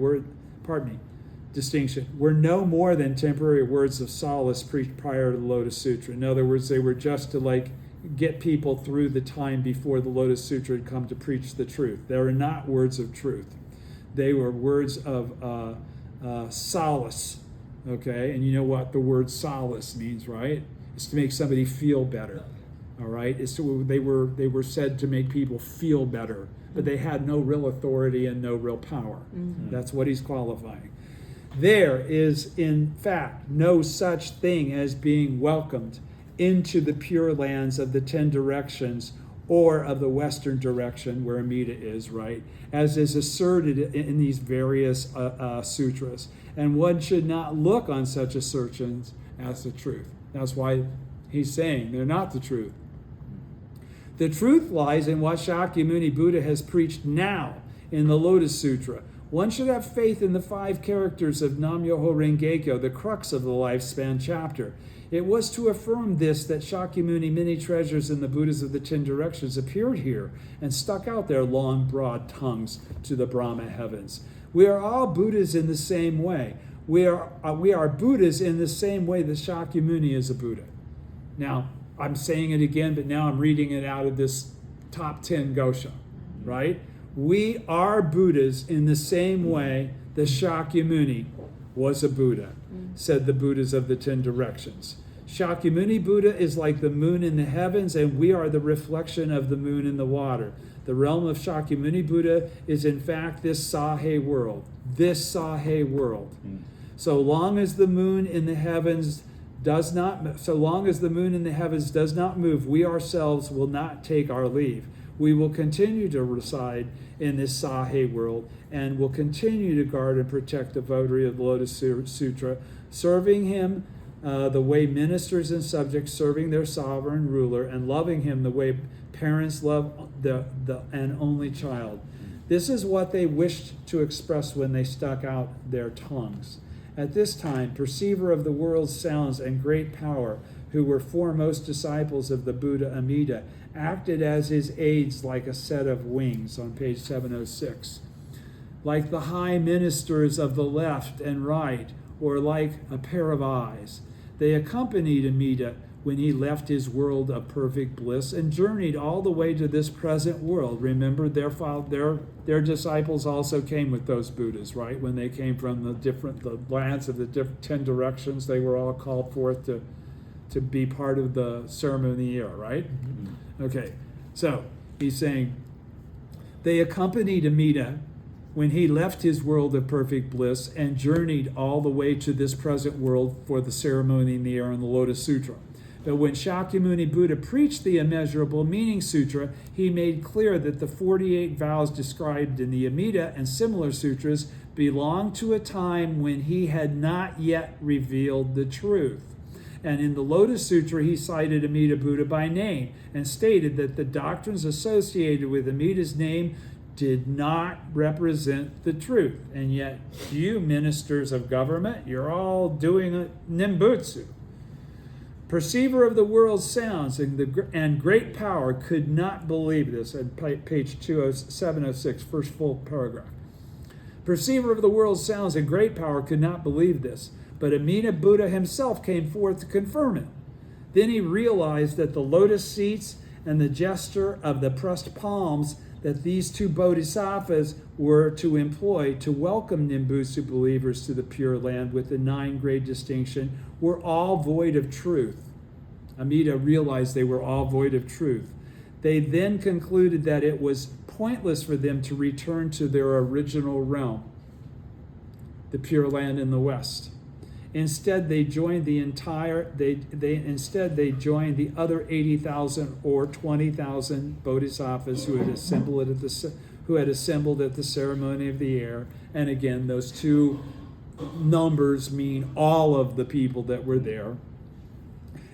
distinction were no more than temporary words of solace preached prior to the Lotus Sutra. In other words, they were just to get people through the time before the Lotus Sutra had come to preach the truth. They were not words of truth. They were words of solace. Okay, and you know what the word solace means, right? It's to make somebody feel better. All right, they were said to make people feel better, but they had no real authority and no real power. Mm-hmm. That's what he's qualifying. There is, in fact, no such thing as being welcomed into the pure lands of the 10 directions or of the western direction where Amida is, right, as is asserted in these various sutras. And one should not look on such assertions as the truth. That's why he's saying they're not the truth. The truth lies in what Shakyamuni Buddha has preached now in the Lotus Sutra. One should have faith in the 5 characters of Nam-myoho Renge-kyo, the crux of the lifespan chapter. It was to affirm this that Shakyamuni many treasures and the Buddhas of the 10 directions appeared here and stuck out their long, broad tongues to the Brahma heavens. We are all Buddhas in the same way. We are Buddhas in the same way that Shakyamuni is a Buddha. Now, I'm saying it again, but now I'm reading it out of this top 10 Gosha, right? We are Buddhas in the same way that Shakyamuni was a Buddha, said the Buddhas of the 10 directions. Shakyamuni Buddha is like the moon in the heavens, and we are the reflection of the moon in the water. The realm of Shakyamuni Buddha is in fact this Sahe world. So long as the moon in the heavens does not move, we ourselves will not take our leave. We will continue to reside in this Sahe world and will continue to guard and protect the votary of the Lotus Sutra, serving him the way ministers and subjects serving their sovereign ruler, and loving him the way parents love an only child. This is what they wished to express when they stuck out their tongues. At this time, perceiver of the world's sounds and great power, who were foremost disciples of the Buddha Amida, acted as his aides like a set of wings, on page 706. Like the high ministers of the left and right, or like a pair of eyes. They accompanied Amida when he left his world of perfect bliss and journeyed all the way to this present world. Remember, their disciples also came with those Buddhas, right? When they came from the lands of the 10 directions, they were all called forth to be part of the ceremony of the year, right? Mm-hmm. Okay, so he's saying they accompanied Amida when he left his world of perfect bliss and journeyed all the way to this present world for the ceremony in the air and the Lotus Sutra. But when Shakyamuni Buddha preached the Immeasurable Meaning Sutra, he made clear that the 48 vows described in the Amida and similar sutras belonged to a time when he had not yet revealed the truth. And in the Lotus Sutra, he cited Amida Buddha by name and stated that the doctrines associated with Amida's name did not represent the truth. And yet, you ministers of government, you're all doing a nimbutsu. Perceiver of the world's sounds and great power could not believe this. At page 706, first full paragraph. Perceiver of the world's sounds and great power could not believe this, but Amida Buddha himself came forth to confirm it. Then he realized that the lotus seats and the gesture of the pressed palms that these two bodhisattvas were to employ to welcome Nimbutsu believers to the Pure Land with the 9-grade distinction were all void of truth. Amida realized they were all void of truth. They then concluded that it was pointless for them to return to their original realm, the Pure Land in the West. Instead, they joined the other 80,000 or 20,000 bodhisattvas who had assembled at the ceremony of the air. And again, those two numbers mean all of the people that were there.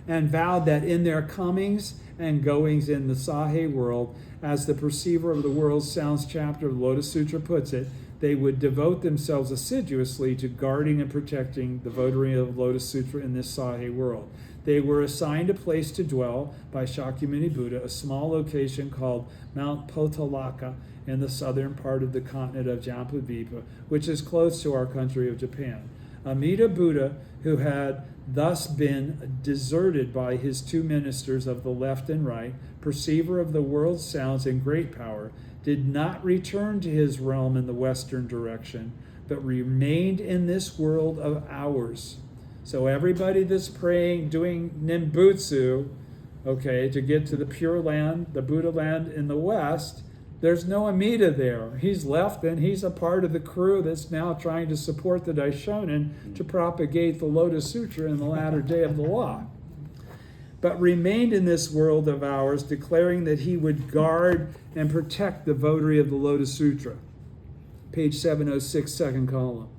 And vowed that in their comings and goings in the Sahe world, as the Perceiver of the World's Sounds chapter of the Lotus Sutra puts it, they would devote themselves assiduously to guarding and protecting the votary of the Lotus Sutra in this Sahe world. They were assigned a place to dwell by Shakyamuni Buddha, a small location called Mount Potalaka in the southern part of the continent of Jambudvipa, which is close to our country of Japan. Amida Buddha, who had thus been deserted by his two ministers of the left and right, perceiver of the world's sounds and great power, did not return to his realm in the western direction, but remained in this world of ours. So everybody that's praying, doing Nimbutsu, okay, to get to the Pure Land, the Buddha land in the west, there's no Amida there. He's left, and he's a part of the crew that's now trying to support the Daishonin to propagate the Lotus Sutra in the latter day of the law. But remained in this world of ours, declaring that he would guard and protect the votary of the Lotus Sutra. Page 706, second column.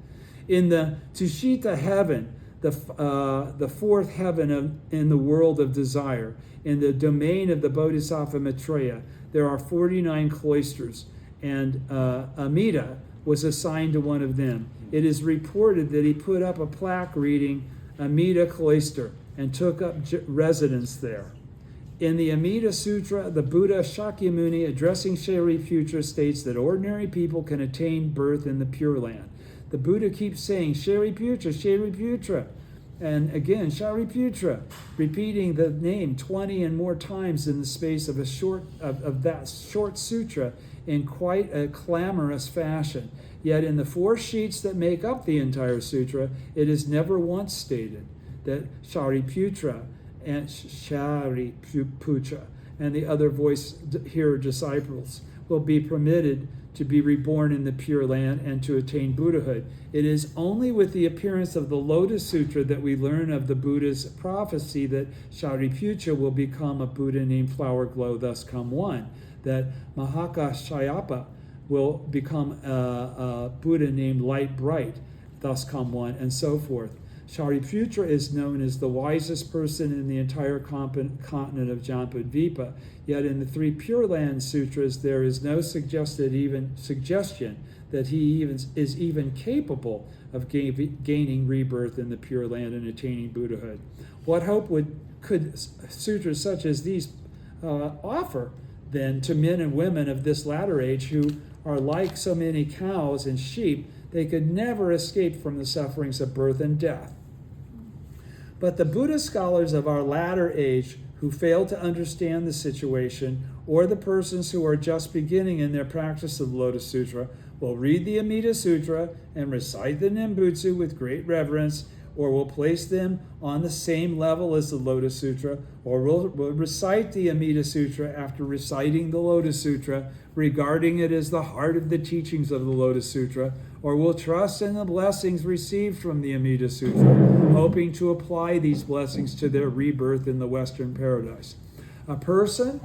In the Tushita heaven, the fourth heaven in the world of desire, in the domain of the Bodhisattva Maitreya, there are 49 cloisters, and Amida was assigned to one of them. It is reported that he put up a plaque reading Amida Cloister and took up residence there. In the Amida Sutra, the Buddha Shakyamuni, addressing Shariputra, states that ordinary people can attain birth in the Pure Land. The Buddha keeps saying, Shariputra, Shariputra, and again, Shariputra, repeating the name 20 and more times in the space of that short sutra in quite a clamorous fashion. Yet in the 4 sheets that make up the entire sutra, it is never once stated that Shariputra and the other voice hearer disciples will be permitted to be reborn in the Pure Land and to attain Buddhahood. It is only with the appearance of the Lotus Sutra that we learn of the Buddha's prophecy that Shariputra will become a Buddha named Flower Glow, thus come one, that Mahakashyapa will become a Buddha named Light Bright, thus come one, and so forth. Shariputra is known as the wisest person in the entire continent of Jampadvipa. Yet in the 3 Pure Land Sutras, there is no suggestion that he is even capable of gaining rebirth in the Pure Land and attaining Buddhahood. What hope could sutras such as these offer, then, to men and women of this latter age who are like so many cows and sheep? They could never escape from the sufferings of birth and death. But the Buddhist scholars of our latter age who fail to understand the situation, or the persons who are just beginning in their practice of the Lotus Sutra, will read the Amida Sutra and recite the Nembutsu with great reverence, or will place them on the same level as the Lotus Sutra, or will recite the Amida Sutra after reciting the Lotus Sutra, regarding it as the heart of the teachings of the Lotus Sutra, or will trust in the blessings received from the Amida Sutra, hoping to apply these blessings to their rebirth in the Western paradise. A person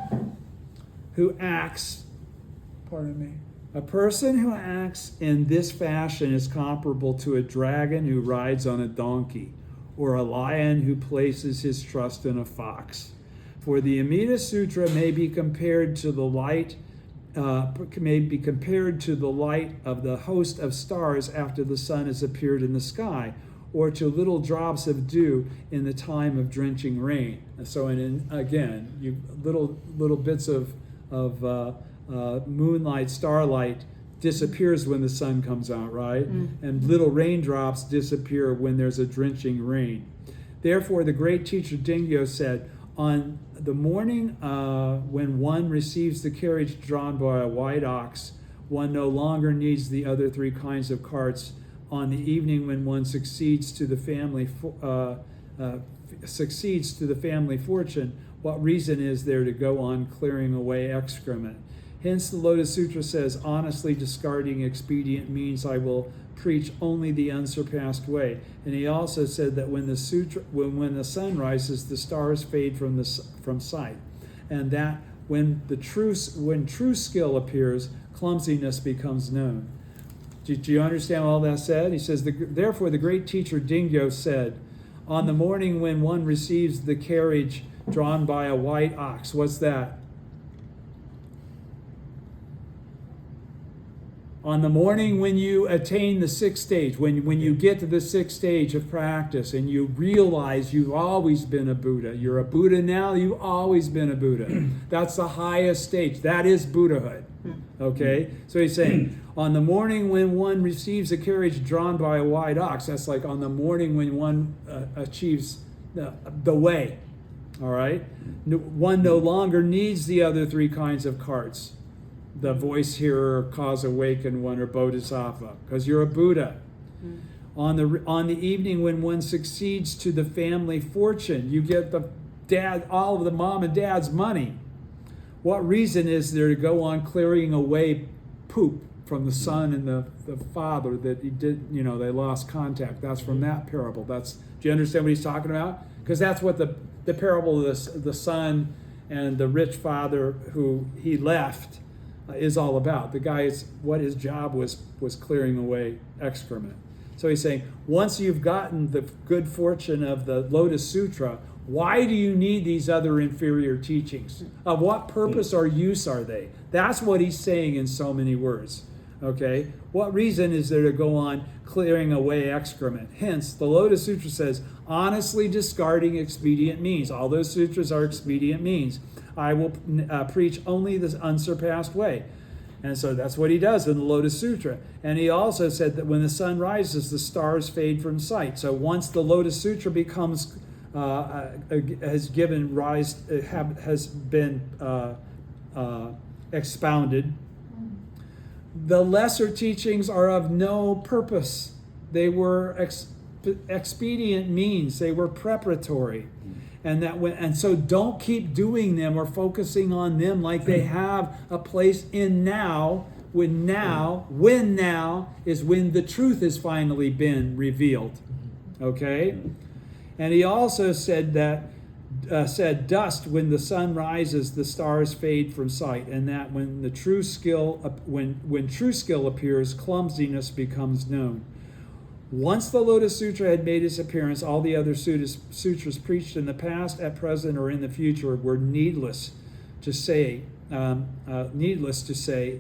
who acts in this fashion is comparable to a dragon who rides on a donkey, or a lion who places his trust in a fox. For the Amida Sutra may be compared to the light of the host of stars after the sun has appeared in the sky, or to little drops of dew in the time of drenching rain. And so, little bits of moonlight, starlight disappears when the sun comes out, right? And little raindrops disappear when there's a drenching rain. Therefore, the great teacher Dingyo said, on the morning when one receives the carriage drawn by a white ox, one no longer needs the other 3 kinds of carts. On the evening when one succeeds to the family fortune, what reason is there to go on clearing away excrement? Hence the Lotus Sutra says, honestly discarding expedient means, I will preach only the unsurpassed way. And he also said that when the sun rises, the stars fade from sight, and that when true skill appears, clumsiness becomes known. Do you understand all that said? He says, therefore the great teacher Dingyo said, on the morning when one receives the carriage drawn by a white ox, what's that? On the morning when you attain the 6th stage, when you get to the 6th stage of practice and you realize you've always been a Buddha. You're a Buddha now, you've always been a Buddha. That's the highest stage. That is Buddhahood. Okay? So he's saying, on the morning when one receives a carriage drawn by a white ox, that's like on the morning when one achieves the way. All right? One no longer needs the other 3 kinds of carts. The voice hearer, cause awakened one, or bodhisattva, because you're a Buddha. On the evening when one succeeds to the family fortune, you get all of the mom and dad's money. What reason is there to go on clearing away poop from the son and the father that he did, they lost contact? That's from that parable. Do you understand what he's talking about? Because that's what the parable of the son and the rich father who he left is all about. The guy what his job was clearing away excrement. So he's saying, once you've gotten the good fortune of the Lotus Sutra, why do you need these other inferior teachings? Of what purpose or use are they? That's what he's saying in so many words. Okay? What reason is there to go on clearing away excrement? Hence, the Lotus Sutra says, honestly discarding expedient means. All those sutras are expedient means. I will preach only the unsurpassed way. And so that's what he does in the Lotus Sutra. And he also said that when the sun rises, the stars fade from sight. So once the Lotus Sutra becomes has been expounded, the lesser teachings are of no purpose. They were expedient means. They were preparatory. And so don't keep doing them or focusing on them like they have a place in now, when now is when the truth has finally been revealed. Okay? And he also said that dust, when the sun rises, the stars fade from sight, and that when true skill appears, clumsiness becomes known. Once the Lotus Sutra had made its appearance, all the other sutras preached in the past, at present, or in the future were needless to say,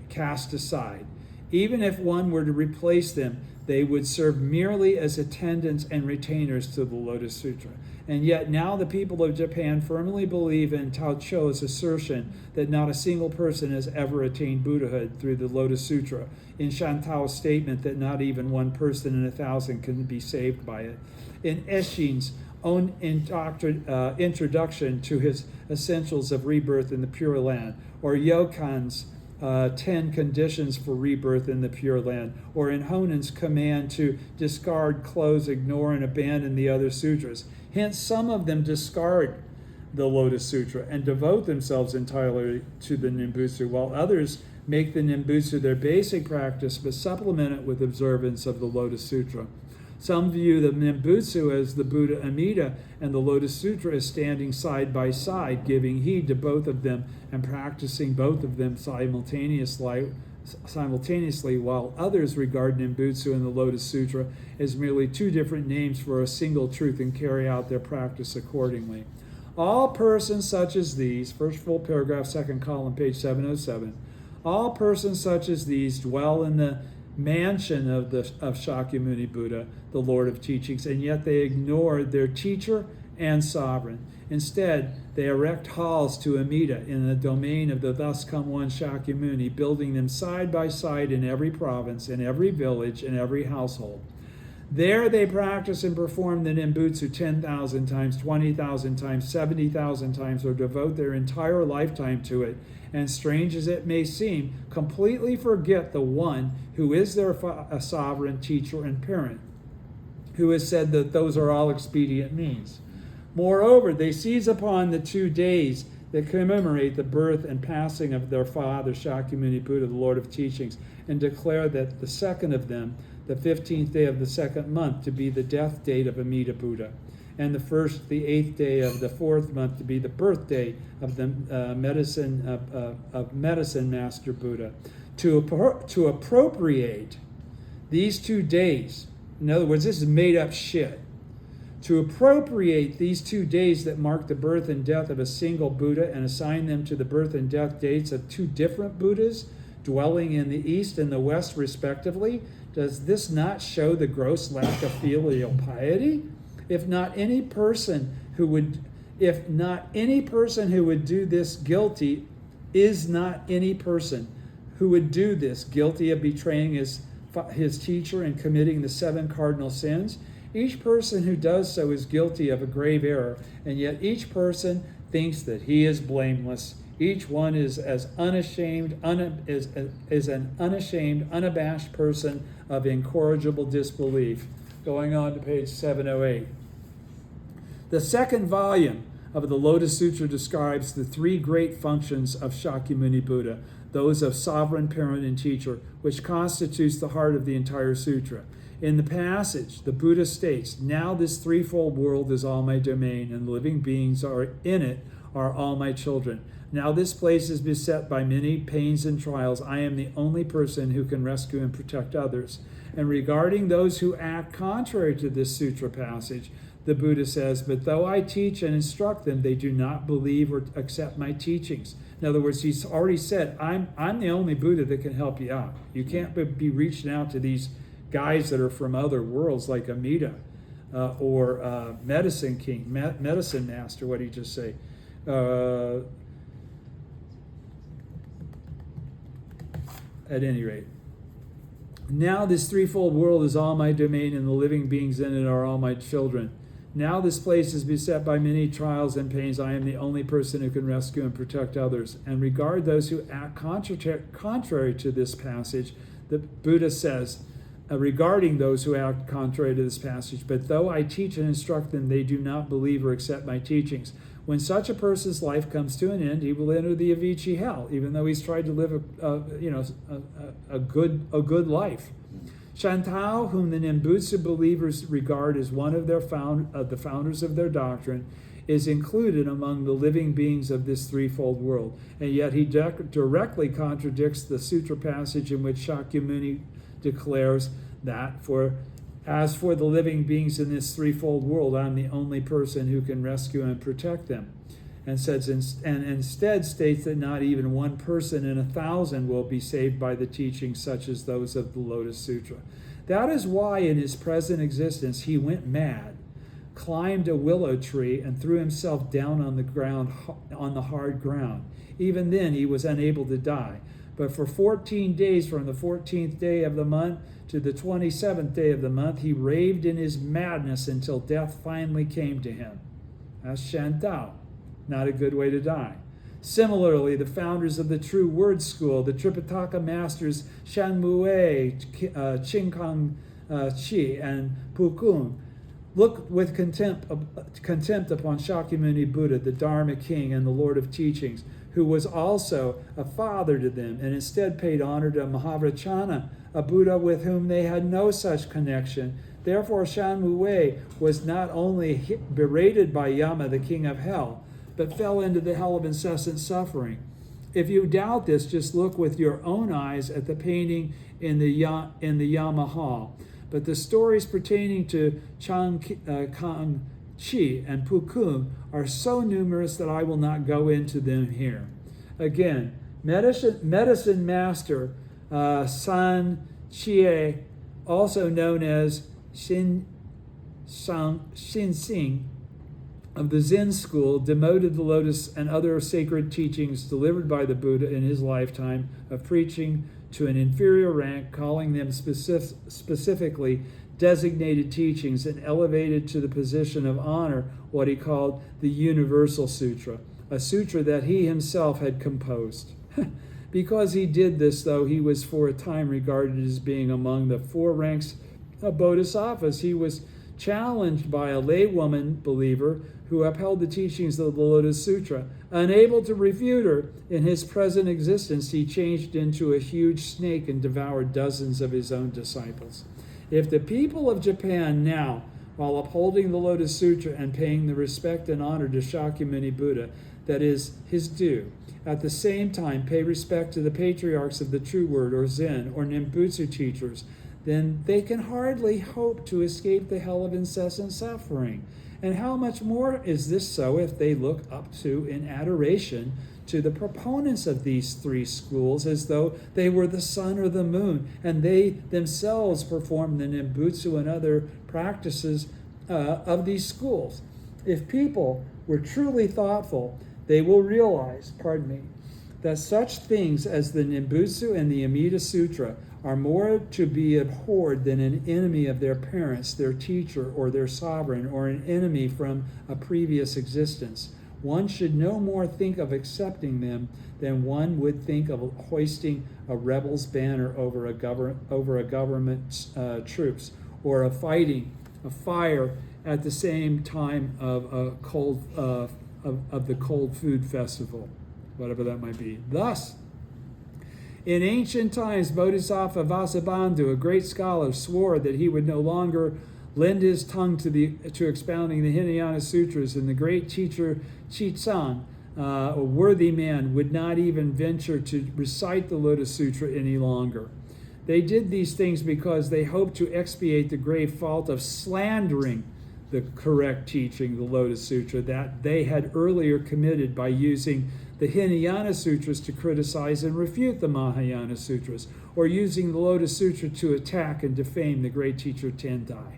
cast aside. Even if one were to replace them, they would serve merely as attendants and retainers to the Lotus Sutra. And yet now the people of Japan firmly believe in Tao Cho's assertion that not a single person has ever attained Buddhahood through the Lotus Sutra, in Shantao's statement that not even one person in 1,000 can be saved by it, in Eshin's own introduction to his Essentials of Rebirth in the Pure Land, or Yokan's 10 conditions for rebirth in the Pure Land, or in Honen's command to discard, close, ignore, and abandon the other sutras. Hence, some of them discard the Lotus Sutra and devote themselves entirely to the Nimbutsu, while others make the Nimbutsu their basic practice but supplement it with observance of the Lotus Sutra. Some view the Nimbutsu as the Buddha Amida and the Lotus Sutra as standing side by side, giving heed to both of them and practicing both of them simultaneously, while others regard Nimbutsu and the Lotus Sutra as merely two different names for a single truth and carry out their practice accordingly. All persons such as these, first full paragraph, second column, page 707, all persons such as these dwell in the mansion of Shakyamuni Buddha, the Lord of Teachings, and yet they ignore their teacher and sovereign. Instead, they erect halls to Amida in the domain of the thus come one Shakyamuni, building them side by side in every province, in every village, in every household. There they practice and perform the Nimbutsu 10,000 times, 20,000 times, 70,000 times, or devote their entire lifetime to it, and strange as it may seem, completely forget the one who is their sovereign, teacher, and parent, who has said that those are all expedient means. Moreover, they seize upon the 2 days that commemorate the birth and passing of their father, Shakyamuni Buddha, the Lord of Teachings, and declare that the second of them, the 15th day of the second month, to be the death date of Amida Buddha, and the 8th day of the 4th month to be the birthday of the medicine master Buddha. To appropriate these 2 days, in other words, this is made up shit. To appropriate these 2 days that mark the birth and death of a single Buddha and assign them to the birth and death dates of 2 different Buddhas dwelling in the East and the West respectively, does this not show the gross lack of filial piety? If not any person who would do this guilty, is not any person who would do this guilty of betraying his teacher and committing the 7 cardinal sins? Each person who does so is guilty of a grave error, and yet each person thinks that he is blameless. Each one is an unashamed, unabashed person of incorrigible disbelief. Going on to page 708. The second volume of the Lotus Sutra describes the 3 great functions of Shakyamuni Buddha, those of sovereign, parent, and teacher, which constitutes the heart of the entire sutra. In the passage, the Buddha states, "Now this threefold world is all my domain, and the living beings are in it are all my children. Now this place is beset by many pains and trials. I am the only person who can rescue and protect others." And regarding those who act contrary to this sutra passage, the Buddha says, "But though I teach and instruct them, they do not believe or accept my teachings." In other words, he's already said, I'm the only Buddha that can help you out. You can't be reaching out to these guys that are from other worlds like Amida or Medicine King, Medicine Master, what did he just say? At any rate, now this threefold world is all my domain, and the living beings in it are all my children. Now this place is beset by many trials and pains. I am the only person who can rescue and protect others. And regard those who act contrary to this passage, the Buddha says, regarding those who act contrary to this passage. But though I teach and instruct them, they do not believe or accept my teachings. When such a person's life comes to an end, he will enter the Avicii hell, even though he's tried to live a good life. Shantao, whom the Nembutsu believers regard as one of the founders of their doctrine, is included among the living beings of this threefold world, and yet he directly contradicts the sutra passage in which Shakyamuni declares that as for the living beings in this threefold world, I'm the only person who can rescue and protect them. And instead states that not even one person in 1,000 will be saved by the teachings such as those of the Lotus Sutra. That is why in his present existence he went mad, climbed a willow tree, and threw himself down on the hard ground. Even then he was unable to die. But for 14 days, from the 14th day of the month to the 27th day of the month, he raved in his madness until death finally came to him. That's Shantao. Not a good way to die. Similarly, the founders of the True Word School, the Tripitaka masters Shanmue, Chinkang Chi, and Pukun, look with contempt upon Shakyamuni Buddha, the Dharma King and the Lord of Teachings, who was also a father to them, and instead paid honor to Mahavrachana, a Buddha with whom they had no such connection. Therefore, Shanmue was not only berated by Yama, the king of hell, but fell into the hell of incessant suffering. If you doubt this, just look with your own eyes at the painting in the Yama Hall. But the stories pertaining to Kang Chi and Pukun are so numerous that I will not go into them here. Again, medicine master San Chie, also known as Xin Xing of the Zen school, demoted the lotus and other sacred teachings delivered by the Buddha in his lifetime of preaching to an inferior rank, calling them specifically designated teachings, and elevated to the position of honor what he called the Universal Sutra, a sutra that he himself had composed. Because he did this, though, he was for a time regarded as being among the 4 ranks of bodhisattvas. He was challenged by a laywoman believer who upheld the teachings of the Lotus Sutra. Unable to refute her, in his present existence, he changed into a huge snake and devoured dozens of his own disciples. If the people of Japan now, while upholding the Lotus Sutra and paying the respect and honor to Shakyamuni Buddha that is his due, at the same time pay respect to the patriarchs of the True Word or Zen or Nembutsu teachers, then they can hardly hope to escape the hell of incessant suffering. And how much more is this so if they look up to in adoration to the proponents of these 3 schools as though they were the sun or the moon, and they themselves perform the Nembutsu and other practices of these schools. If people were truly thoughtful, they will realize, that such things as the Nembutsu and the Amida Sutra are more to be abhorred than an enemy of their parents, their teacher, or their sovereign, or an enemy from a previous existence. One should no more think of accepting them than one would think of hoisting a rebel's banner over a government troops, or of fighting a fire at the same time of the cold food festival, whatever that might be. Thus, in ancient times, Bodhisattva Vasubandhu, a great scholar, swore that he would no longer lend his tongue to expounding the Hinayana Sutras, and the great teacher Chitsang, a worthy man, would not even venture to recite the Lotus Sutra any longer. They did these things because they hoped to expiate the grave fault of slandering the correct teaching, the Lotus Sutra, that they had earlier committed by using the Hinayana Sutras to criticize and refute the Mahayana Sutras, or using the Lotus Sutra to attack and defame the great teacher Tendai.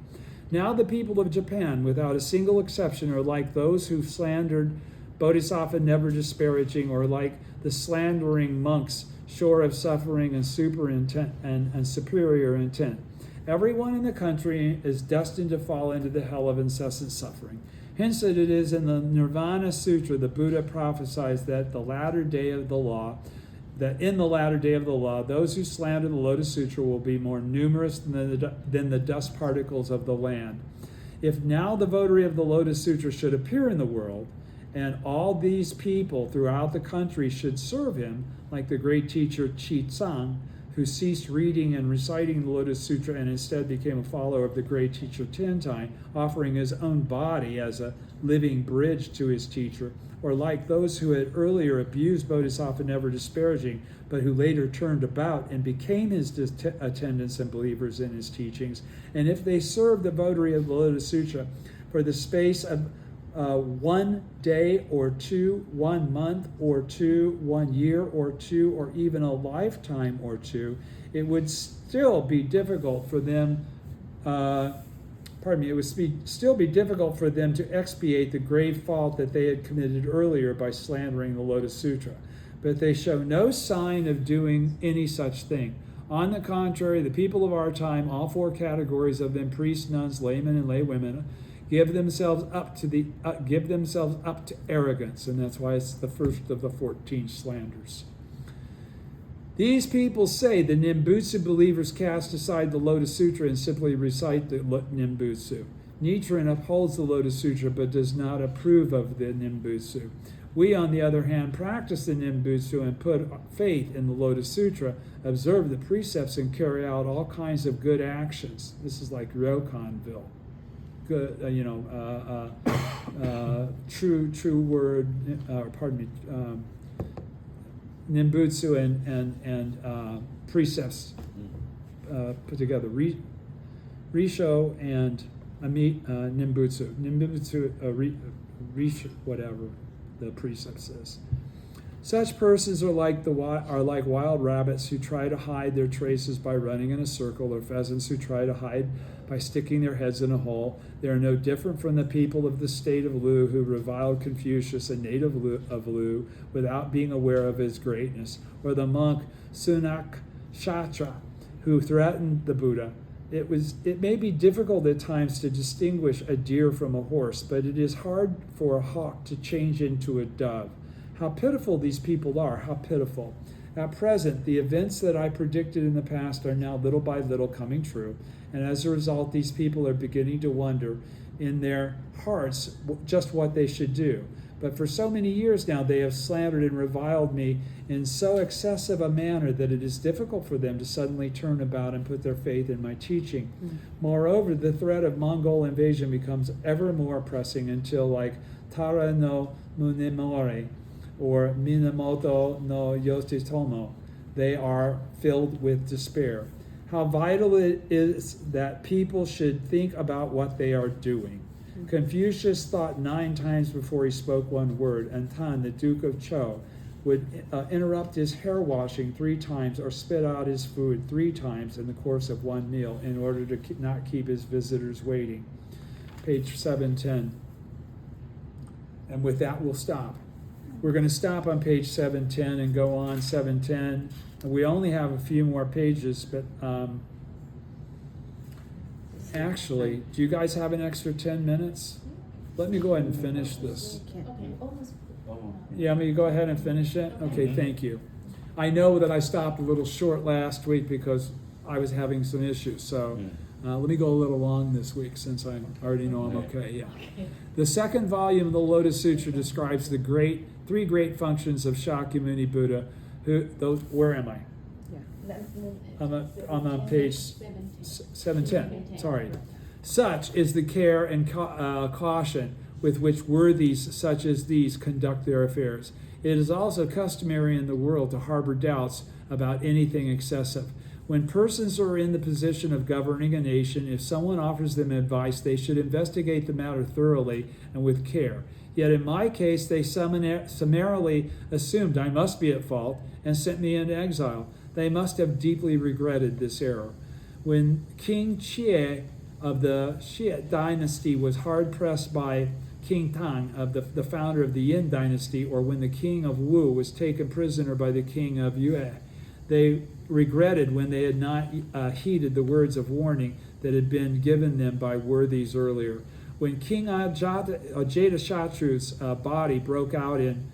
Now the people of Japan, without a single exception, are like those who slandered Bodhisattva never disparaging, or like the slandering monks, sure of suffering and superior intent. Everyone in the country is destined to fall into the hell of incessant suffering. Hence it is in the Nirvana Sutra the Buddha prophesies that the latter day of the law that in the latter day of the law, those who slander the Lotus Sutra will be more numerous than the dust particles of the land. If now the votary of the Lotus Sutra should appear in the world, and all these people throughout the country should serve him, like the great teacher Chi Tsang, who ceased reading and reciting the Lotus Sutra and instead became a follower of the great teacher Tentai, offering his own body as a living bridge to his teacher, or like those who had earlier abused Bodhisattva never disparaging, but who later turned about and became his attendants and believers in his teachings, and if they served the votary of the Lotus Sutra for the space of 1 day or 2, 1 month or 2, 1 year or 2, or even a lifetime or 2, it would still be difficult for them. It would still be difficult for them to expiate the grave fault that they had committed earlier by slandering the Lotus Sutra. But they show no sign of doing any such thing. On the contrary, the people of our time, all 4 categories of them, priests, nuns, laymen, and laywomen, give themselves up to arrogance, and that's why it's the first of the 14 slanders. These people say the Nimbutsu believers cast aside the Lotus Sutra and simply recite the Nimbutsu. Nichiren upholds the Lotus Sutra but does not approve of the Nimbutsu. We, on the other hand, practice the Nimbutsu and put faith in the Lotus Sutra, observe the precepts, and carry out all kinds of good actions. This is like Ryokanville. Good, true word, Nimbutsu and precepts put together. Risho and Nimbutsu. Risho, whatever the precept says. Such persons are like wild rabbits who try to hide their traces by running in a circle, or pheasants who try to hide by sticking their heads in a hole. They are no different from the people of the state of Lu who reviled Confucius, a native of Lu, without being aware of his greatness, or the monk Sunakshatra who threatened the Buddha. It may be difficult at times to distinguish a deer from a horse, but it is hard for a hawk to change into a dove. How pitiful these people are, how pitiful. At present, the events that I predicted in the past are now little by little coming true, and as a result, these people are beginning to wonder in their hearts just what they should do. But for so many years now, they have slandered and reviled me in so excessive a manner that it is difficult for them to suddenly turn about and put their faith in my teaching. Moreover, the threat of Mongol invasion becomes ever more pressing until, like Tara no Munemori, or Minamoto no Yoshitomo, they are filled with despair. How vital it is that people should think about what they are doing. Confucius thought 9 times before he spoke one word, and Tan, the Duke of Zhou, would interrupt his hair washing 3 times or spit out his food 3 times in the course of one meal in order to not keep his visitors waiting. Page 710. And with that, we'll stop. We're going to stop on page 710 and go on 710. We only have a few more pages, but actually, do you guys have an extra 10 minutes? Let me go ahead and finish this. Yeah, I mean, you go ahead and finish it? Okay, thank you. I know that I stopped a little short last week because I was having some issues, so let me go a little long this week since I already know I'm okay. Yeah. The second volume of the Lotus Sutra describes the 3 great functions of Shakyamuni Buddha. Where am I? I'm on page 710. Sorry. Such is the care and caution with which worthies such as these conduct their affairs. It is also customary in the world to harbor doubts about anything excessive. When persons are in the position of governing a nation, if someone offers them advice, they should investigate the matter thoroughly and with care. Yet in my case, they summarily assumed I must be at fault and sent me into exile. They must have deeply regretted this error. When King Xie of the Xie dynasty was hard-pressed by King Tang, of the founder of the Yin dynasty, or when the king of Wu was taken prisoner by the king of Yue, they regretted when they had not heeded the words of warning that had been given them by worthies earlier. When King Ajatashatru's body broke out in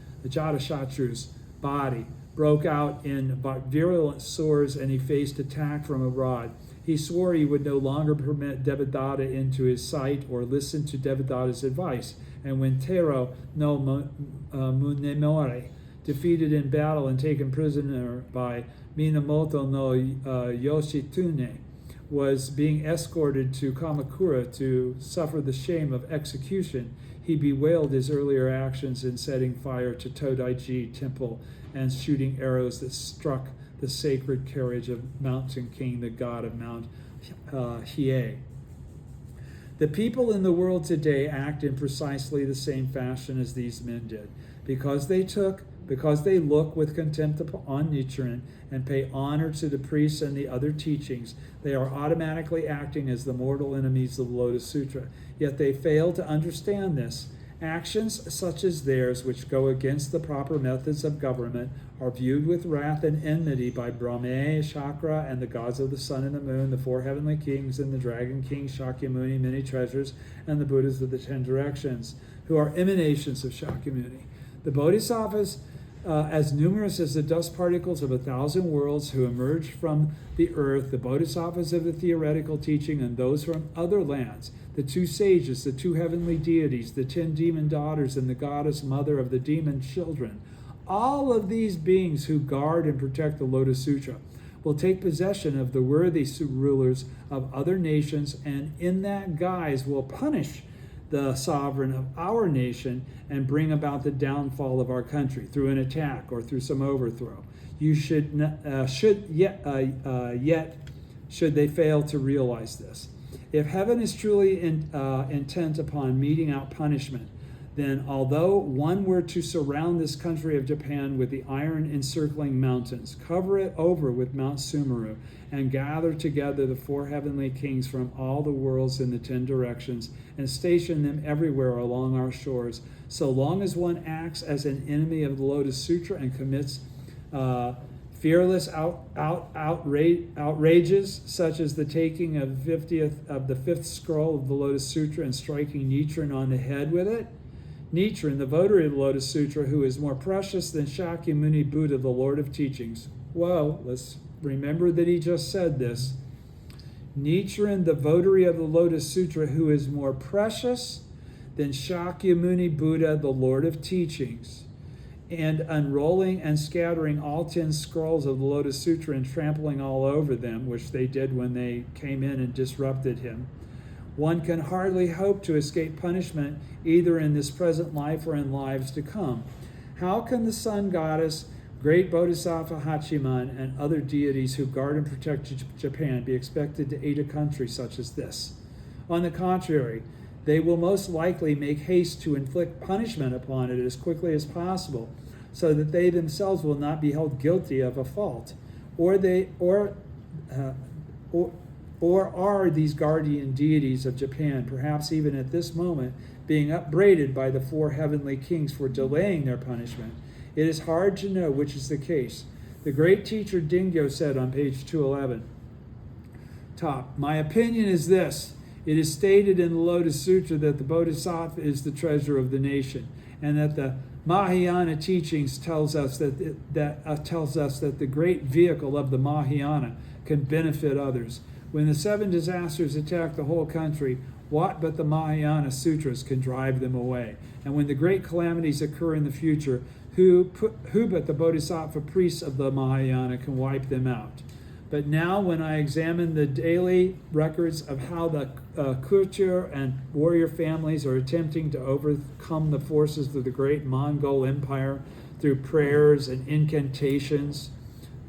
broke out in virulent sores, and he faced attack from abroad. He swore he would no longer permit Devadatta into his sight or listen to Devadatta's advice. And when Tero no Munemori, defeated in battle and taken prisoner by Minamoto no Yoshitsune, was being escorted to Kamakura to suffer the shame of execution, he bewailed his earlier actions in setting fire to Todaiji Temple and shooting arrows that struck the sacred carriage of Mountain King, the god of Mount Hiei. The people in the world today act in precisely the same fashion as these men did. Because they look with contempt upon Nichiren and pay honor to the priests and the other teachings, they are automatically acting as the mortal enemies of the Lotus Sutra. Yet they fail to understand this. Actions such as theirs, which go against the proper methods of government, are viewed with wrath and enmity by Brahma, Chakra, and the gods of the sun and the moon, the four heavenly kings, and the dragon king, Shakyamuni, many treasures, and the Buddhas of the 10 directions, who are emanations of Shakyamuni. The Bodhisattvas, as numerous as the dust particles of 1,000 worlds who emerged from the earth, the Bodhisattvas of the theoretical teaching, and those from other lands, the 2 sages, the 2 heavenly deities, the 10 demon daughters, and the goddess mother of the demon children, all of these beings who guard and protect the Lotus Sutra will take possession of the worthy rulers of other nations, and in that guise will punish the sovereign of our nation and bring about the downfall of our country through an attack or through some overthrow. You should they fail to realize this. If heaven is truly intent upon meting out punishment, then although one were to surround this country of Japan with the iron encircling mountains, cover it over with Mount Sumeru, and gather together the 4 heavenly kings from all the worlds in the 10 directions, and station them everywhere along our shores, so long as one acts as an enemy of the Lotus Sutra and commits fearless outrages, such as the taking of the 5th scroll of the Lotus Sutra and striking Nichiren on the head with it. Nichiren, the votary of the Lotus Sutra, who is more precious than Shakyamuni Buddha, the Lord of Teachings. Whoa, let's remember that he just said this. Nichiren, the votary of the Lotus Sutra, who is more precious than Shakyamuni Buddha, the Lord of Teachings, and unrolling and scattering all 10 scrolls of the Lotus Sutra and trampling all over them, which they did when they came in and disrupted him. One can hardly hope to escape punishment either in this present life or in lives to come. How can the sun goddess, great Bodhisattva Hachiman, and other deities who guard and protect Japan be expected to aid a country such as this? On the contrary, they will most likely make haste to inflict punishment upon it as quickly as possible, so that they themselves will not be held guilty of a fault. Or are these guardian deities of Japan, perhaps even at this moment, being upbraided by the 4 heavenly kings for delaying their punishment? It is hard to know which is the case. The great teacher Dingyo said on page 211, top, my opinion is this. It is stated in the Lotus Sutra that the Bodhisattva is the treasure of the nation, and that the Mahayana teachings tells us that the great vehicle of the Mahayana can benefit others. When the 7 disasters attack the whole country, what but the Mahayana Sutras can drive them away? And when the great calamities occur in the future, who but the Bodhisattva priests of the Mahayana can wipe them out? But now when I examine the daily records of how the courtier and warrior families are attempting to overcome the forces of the great Mongol Empire through prayers and incantations,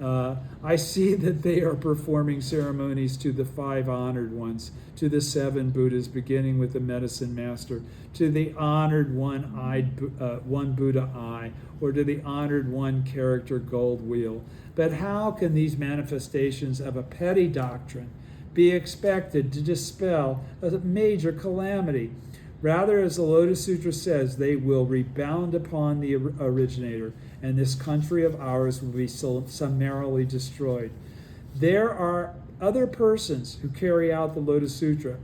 I see that they are performing ceremonies to the 5 honored ones, to the 7 Buddhas, beginning with the medicine master, to the honored one Buddha eye, or to the honored 1 character gold wheel. But how can these manifestations of a petty doctrine be expected to dispel a major calamity? Rather, as the Lotus Sutra says, they will rebound upon the originator, and this country of ours will be summarily destroyed. There are other persons who carry out the Lotus Sutra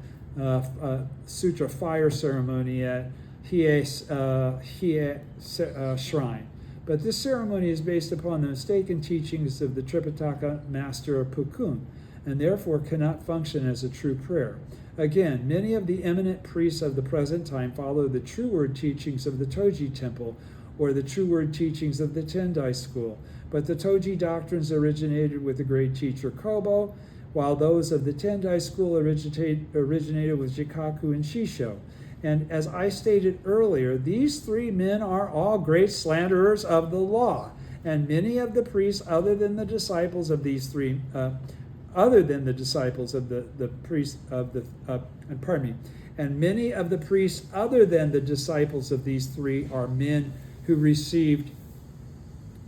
fire ceremony at Hiei Shrine, But this ceremony is based upon the mistaken teachings of the Tripitaka master of Pukun, and therefore cannot function as a true prayer. Again, many of the eminent priests of the present time follow the true word teachings of the Toji temple or the true word teachings of the Tendai school. But the Toji doctrines originated with the great teacher Kobo, while those of the Tendai school originated with Jikaku and Shisho. And as I stated earlier, these three men are all great slanderers of the law, and many of the priests, other than the disciples of these three, and many of the priests other than the disciples of these three are men who received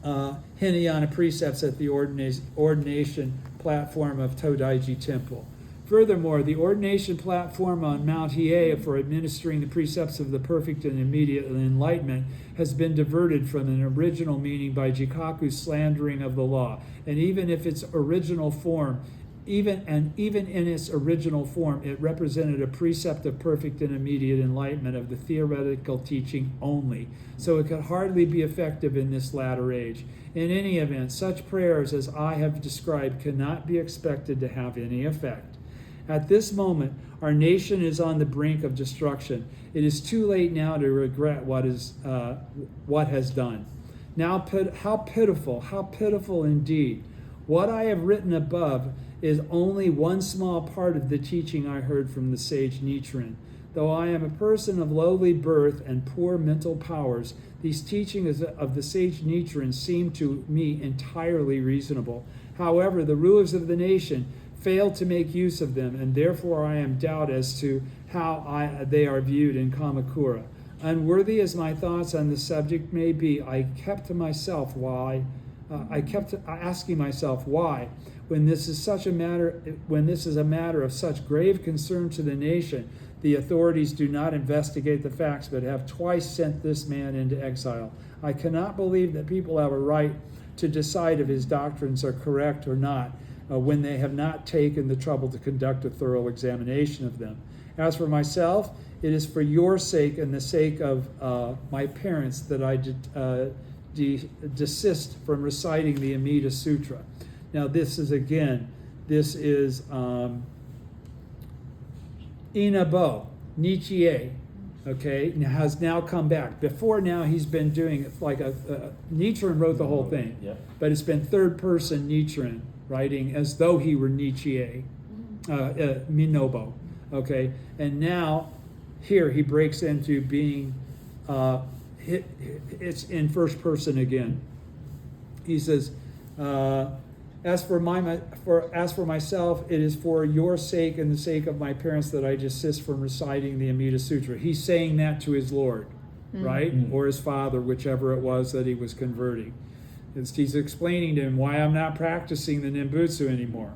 Hinayana precepts at the ordination platform of Todaiji Temple. Furthermore, the ordination platform on Mount Hiei for administering the precepts of the perfect and immediate enlightenment has been diverted from an original meaning by Jikaku's slandering of the law. And even in its original form, it represented a precept of perfect and immediate enlightenment of the theoretical teaching only. So it could hardly be effective in this latter age. In any event, such prayers as I have described cannot be expected to have any effect. At this moment, our nation is on the brink of destruction. It is too late now to regret what has done. Now, how pitiful indeed. What I have written above is only one small part of the teaching I heard from the sage Nichiren. Though I am a person of lowly birth and poor mental powers, these teachings of the sage Nichiren seem to me entirely reasonable. However, the rulers of the nation failed to make use of them, and therefore I am doubt as to how they are viewed in Kamakura. Unworthy as my thoughts on the subject may be, I kept asking myself why, when this is a matter of such grave concern to the nation, the authorities do not investigate the facts but have twice sent this man into exile. I cannot believe that people have a right to decide if his doctrines are correct or not, when they have not taken the trouble to conduct a thorough examination of them. As for myself, it is for your sake and the sake of my parents that I desist from reciting the Amida Sutra. Now this is Inabo, Nichie, okay, has now come back. Before now he's been doing it like Nichiren wrote the whole thing, but it's been third person Nichiren writing as though he were Nichie, Minobo, okay, and now here he breaks into being, it's in first person again. He says, as for myself, it is for your sake and the sake of my parents that I desist from reciting the Amida Sutra. He's saying that to his Lord, right? Or his father, whichever it was that he was converting. He's explaining to him why I'm not practicing the Nimbutsu anymore.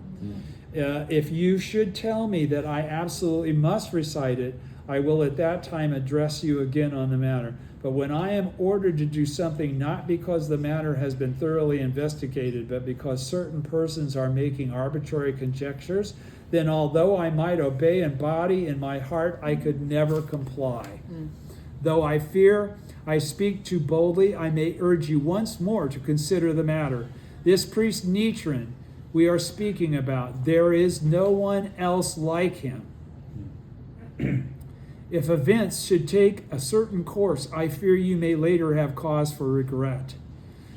If you should tell me that I absolutely must recite it, I will at that time address you again on the matter. But when I am ordered to do something, not because the matter has been thoroughly investigated, but because certain persons are making arbitrary conjectures, then although I might obey in body, in my heart I could never comply. Though I fear I speak too boldly, I may urge you once more to consider the matter. This priest Nichiren we are speaking about, there is no one else like him. If events should take a certain course, I fear you may later have cause for regret.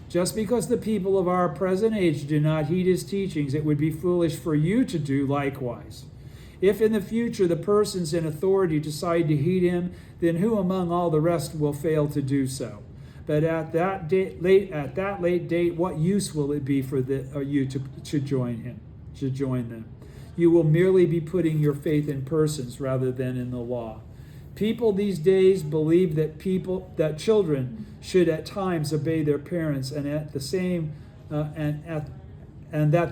Just because the people of our present age do not heed his teachings, it would be foolish for you to do likewise. If in the future the persons in authority decide to heed him, then who among all the rest will fail to do so? But at that late date, what use will it be for you to join them? You will merely be putting your faith in persons rather than in the law. People these days believe that children should at times obey their parents, and that the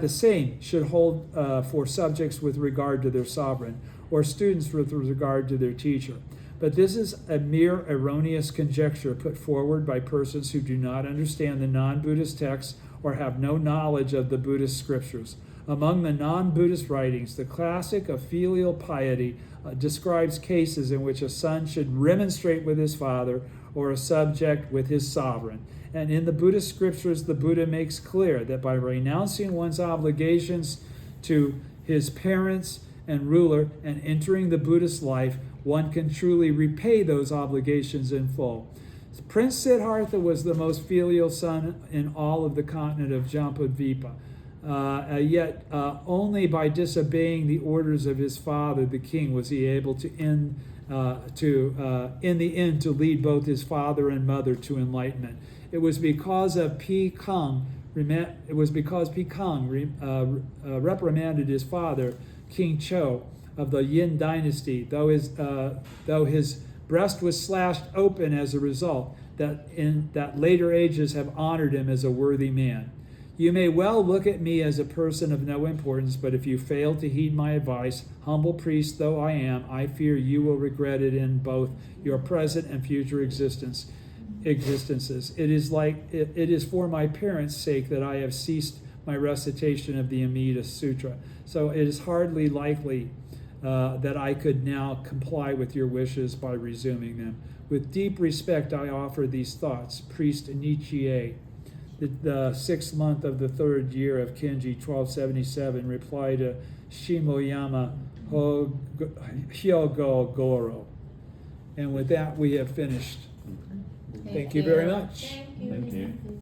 same should hold for subjects with regard to their sovereign, or students with regard to their teacher. But this is a mere erroneous conjecture put forward by persons who do not understand the non-Buddhist texts or have no knowledge of the Buddhist scriptures. Among the non-Buddhist writings, the classic of filial piety describes cases in which a son should remonstrate with his father, or a subject with his sovereign. And in the Buddhist scriptures, the Buddha makes clear that by renouncing one's obligations to his parents and ruler and entering the Buddhist life, one can truly repay those obligations in full. Prince Siddhartha was the most filial son in all of the continent of Jambudvipa. Yet only by disobeying the orders of his father, the king, was he able to in the end to lead both his father and mother to enlightenment. It was because Pi Kang reprimanded his father, King Cho of the Yin dynasty, though his breast was slashed open as a result, that later ages have honored him as a worthy man. You may well look at me as a person of no importance, but if you fail to heed my advice, humble priest though I am, I fear you will regret it in both your present and future existences. It is for my parents' sake that I have ceased my recitation of the Amida Sutra. So it is hardly likely that I could now comply with your wishes by resuming them. With deep respect, I offer these thoughts. Priest Nichie, the 6th month of the 3rd year of Kenji 1277, reply to Shimoyama Hyogo Goro. And with that, we have finished. Thank you very much. Thank you.